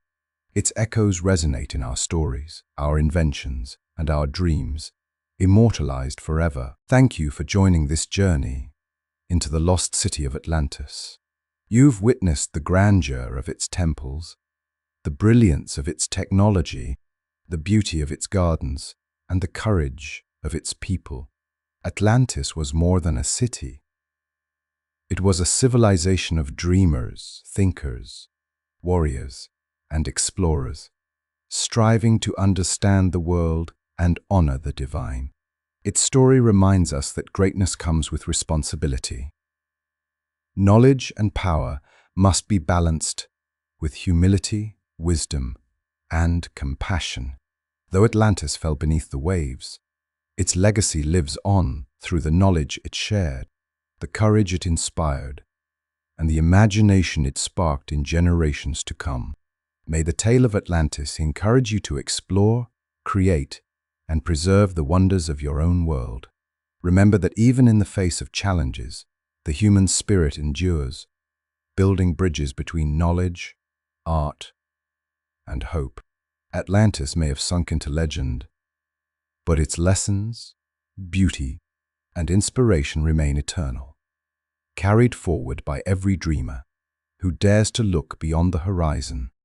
Its echoes resonate in our stories, our inventions, and our dreams, immortalized forever. Thank you for joining this journey into the lost city of Atlantis. You've witnessed the grandeur of its temples, the brilliance of its technology, the beauty of its gardens, and the courage of its people. Atlantis was more than a city. It was a civilization of dreamers, thinkers, warriors, and explorers, striving to understand the world and honor the divine. Its story reminds us that greatness comes with responsibility. Knowledge and power must be balanced with humility, wisdom, and compassion. Though Atlantis fell beneath the waves, its legacy lives on through the knowledge it shared, the courage it inspired, and the imagination it sparked in generations to come. May the tale of Atlantis encourage you to explore, create, and preserve the wonders of your own world. Remember that even in the face of challenges, the human spirit endures, building bridges between knowledge, art, and hope. Atlantis may have sunk into legend, but its lessons, beauty, and inspiration remain eternal, carried forward by every dreamer who dares to look beyond the horizon.